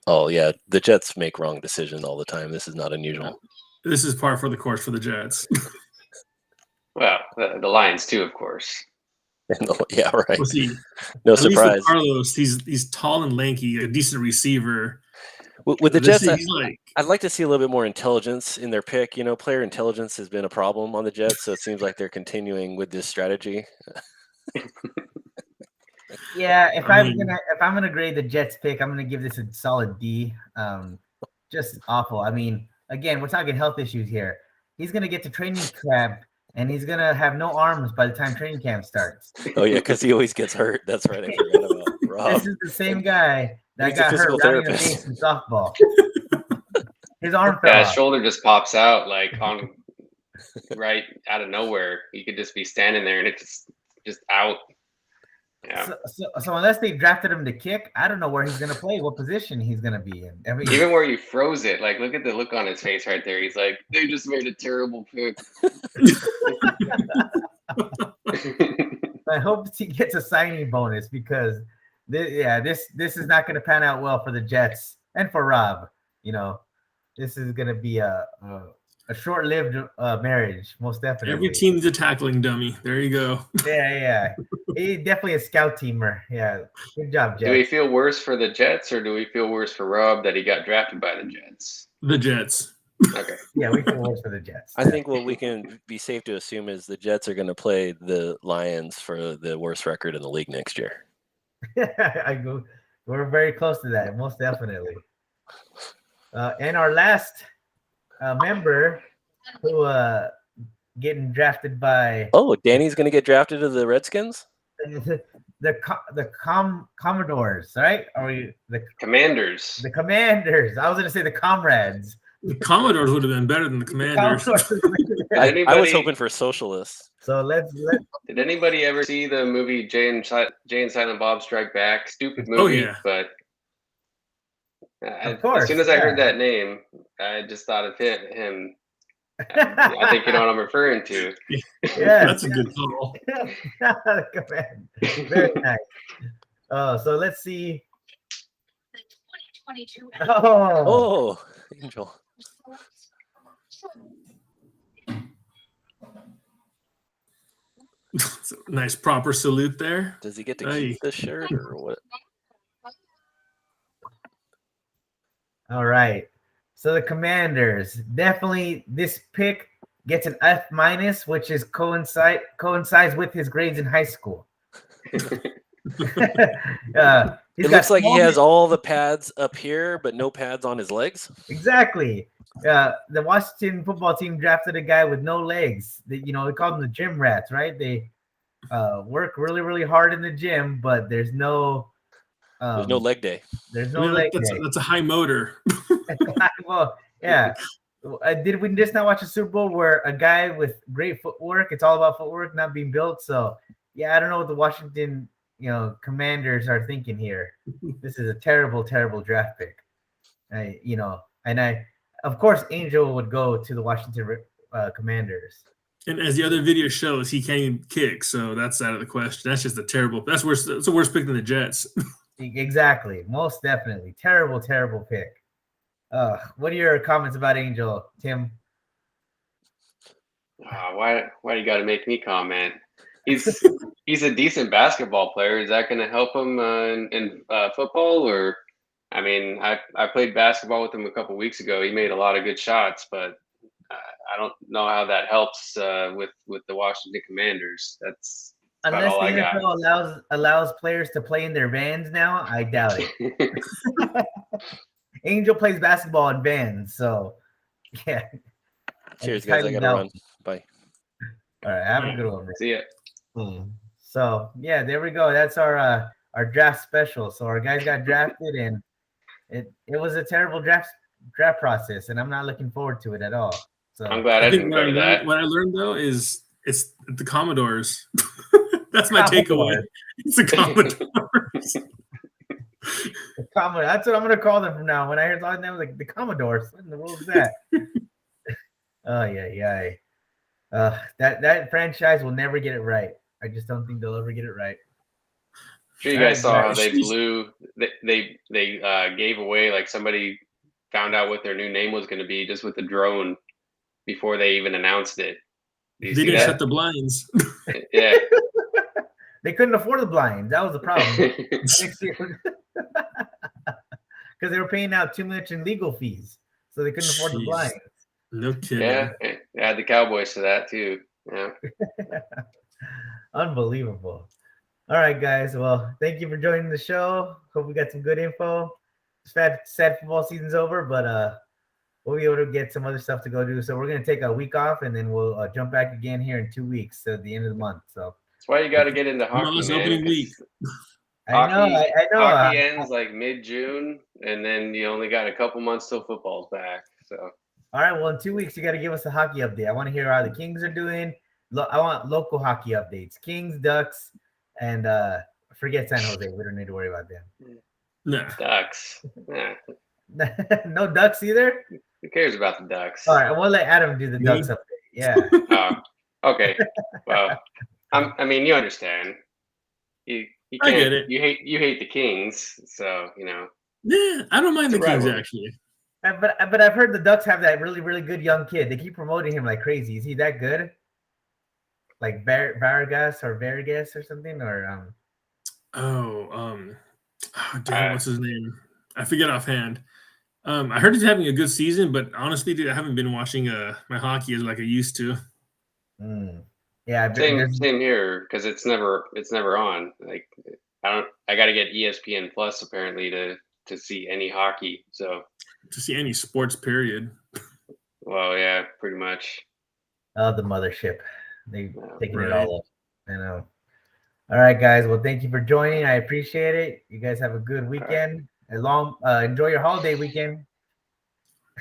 Oh yeah, the Jets make wrong decisions all the time. This is not unusual. This is par for the course for the Jets. Well, the Lions too, of course. Yeah, right. Well, see, no at surprise. Least with Carlos, he's tall and lanky, a decent receiver. With the Jets, I'd like to see a little bit more intelligence in their pick. Player intelligence has been a problem on the Jets, so it seems like they're continuing with this strategy. Yeah, if I'm gonna grade the Jets pick, I'm gonna give this a solid D. Just awful. I mean, again, we're talking health issues here. He's gonna get to training camp and he's gonna have no arms by the time training camp starts. Oh yeah, because he always gets hurt. That's right. I forgot about Rob. This is the same guy that got hurt running the base in softball. His arm fell Yeah, his off. shoulder just pops out like on right out of nowhere. He could just be standing there and it's just out. Yeah. So unless they drafted him to kick, I don't know where he's going to play, what position he's going to be in. I mean, Even where you froze it, like look at the look on his face right there. He's like, they just made a terrible pick. I hope he gets a signing bonus because this is not going to pan out well for the Jets and for Rob. You know, this is going to be a short-lived marriage, most definitely. Every team's a tackling dummy. There you go. Yeah. He's definitely a scout teamer. Yeah, good job, Jets. Do we feel worse for the Jets or do we feel worse for Rob that he got drafted by the Jets? The Jets. Okay. Yeah, we feel worse for the Jets. I think what we can be safe to assume is the Jets are going to play the Lions for the worst record in the league next year. We're very close to that, most definitely. And our last member who getting drafted by Danny's going to get drafted to the Redskins? the Commodores, right? Or the Commanders. The Commanders. I was going to say the Comrades. The Commodores would have been better than the Commanders. I was hoping for socialists. So let's. Did anybody ever see the movie Jay and Silent Bob Strike Back? Stupid movie, Oh, yeah. But of course, as soon as I heard that name, I just thought of him. I think you know what I'm referring to. Yeah, That's a good call. Very nice. So let's see. The 2022 Oh, Angel. Nice proper salute there. Does he get to keep this shirt or what? All right. So the Commanders, definitely this pick gets an F-, which is coincides with his grades in high school. It looks like he has all the pads up here, but no pads on his legs. Exactly. The Washington football team drafted a guy with no legs. They called them the gym rats, right? They work really, really hard in the gym, but there's no leg day. There's no leg day. That's a high motor. Well, yeah. Did we just not watch a Super Bowl where a guy with great footwork? It's all about footwork, not being built. So, yeah, I don't know what the Washington Commanders are thinking here. This is a terrible, terrible draft pick. Of course, Angel would go to the Washington Commanders. And as the other video shows, he can't even kick, so that's out of the question. That's just that's worse. That's a worse pick than the Jets. Exactly, most definitely, terrible, terrible pick. What are your comments about Angel, Tim? Why do you got to make me comment? He's a decent basketball player. Is that going to help him in football? Or, I mean, I played basketball with him a couple weeks ago. He made a lot of good shots, but I don't know how that helps with the Washington Commanders. That's about unless all the I got. NFL allows players to play in their vans now. I doubt it. Angel plays basketball in vans, so yeah. Cheers, guys. I gotta run. Bye. All right, have a good one. See ya. So yeah, there we go. That's our draft special. So our guys got drafted, and it was a terrible draft process, and I'm not looking forward to it at all. So I'm glad I didn't go to that. What I learned though is it's the Commodores. That's my takeaway. It's the Commodores. The Commodore. That's what I'm gonna call them from now. When I heard that, I was like the Commodores. What in the world is that? Oh yeah. That franchise will never get it right. I just don't think they'll ever get it right. Sure, you guys saw how they blew. They gave away, like, somebody found out what their new name was going to be just with the drone before they even announced it. They didn't shut the blinds. Yeah. They couldn't afford the blinds. That was the problem. Because they were paying out too much in legal fees, so they couldn't afford the blinds. No kidding. Yeah, add the Cowboys to that too. Yeah. Unbelievable. All right, guys. Well, thank you for joining the show. Hope we got some good info. Sad football season's over, but we'll be able to get some other stuff to go do. So we're gonna take a week off, and then we'll jump back again here in 2 weeks, so at the end of the month. So that's why you got to get into hockey, man. Opening week. I know. Hockey ends like mid-June, and then you only got a couple months till football's back. So All right. Well, in 2 weeks, you got to give us a hockey update. I want to hear how the Kings are doing. I want local hockey updates. Kings, Ducks, and forget San Jose. We don't need to worry about them. Nah. Ducks. Nah, No Ducks either. who cares about the Ducks? All right. We'll let Adam do the Me? Ducks update. Yeah. Okay. Well, I mean, you understand. You I can't. get it. You hate the Kings, so Yeah, I don't mind It's the a Kings rivalry. actually. But I've heard the Ducks have that really, really good young kid. They keep promoting him like crazy. Is he that good? Like Vargas or something? Or Damn, what's his name? I forget offhand. I heard he's having a good season, but honestly, dude, I haven't been watching my hockey as like I used to. Yeah, same here because it's never on. Like I got to get ESPN Plus apparently to see any hockey. So To see any sports, period. well, yeah, pretty much. the mothership. They've taken it Right. all up. I know. All right, guys. Well, thank you for joining. I appreciate it. You guys have a good weekend. Enjoy your holiday weekend.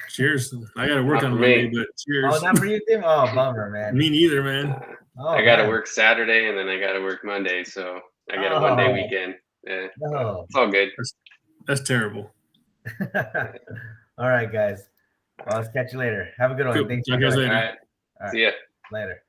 Cheers. I got to work Not on for Monday, me. but Oh, cheers. not for you, Tim? Oh, bummer, man. Me neither, man. Oh, I got to man. work Saturday and then I got to work Monday, so I get a 1 day Oh. weekend. Yeah, No. it's all good. That's terrible. All right, guys. Well, let's catch you later. Have a good one. Cool. Thanks Talk for to you guys joining. All later. right. All right. See ya. Later.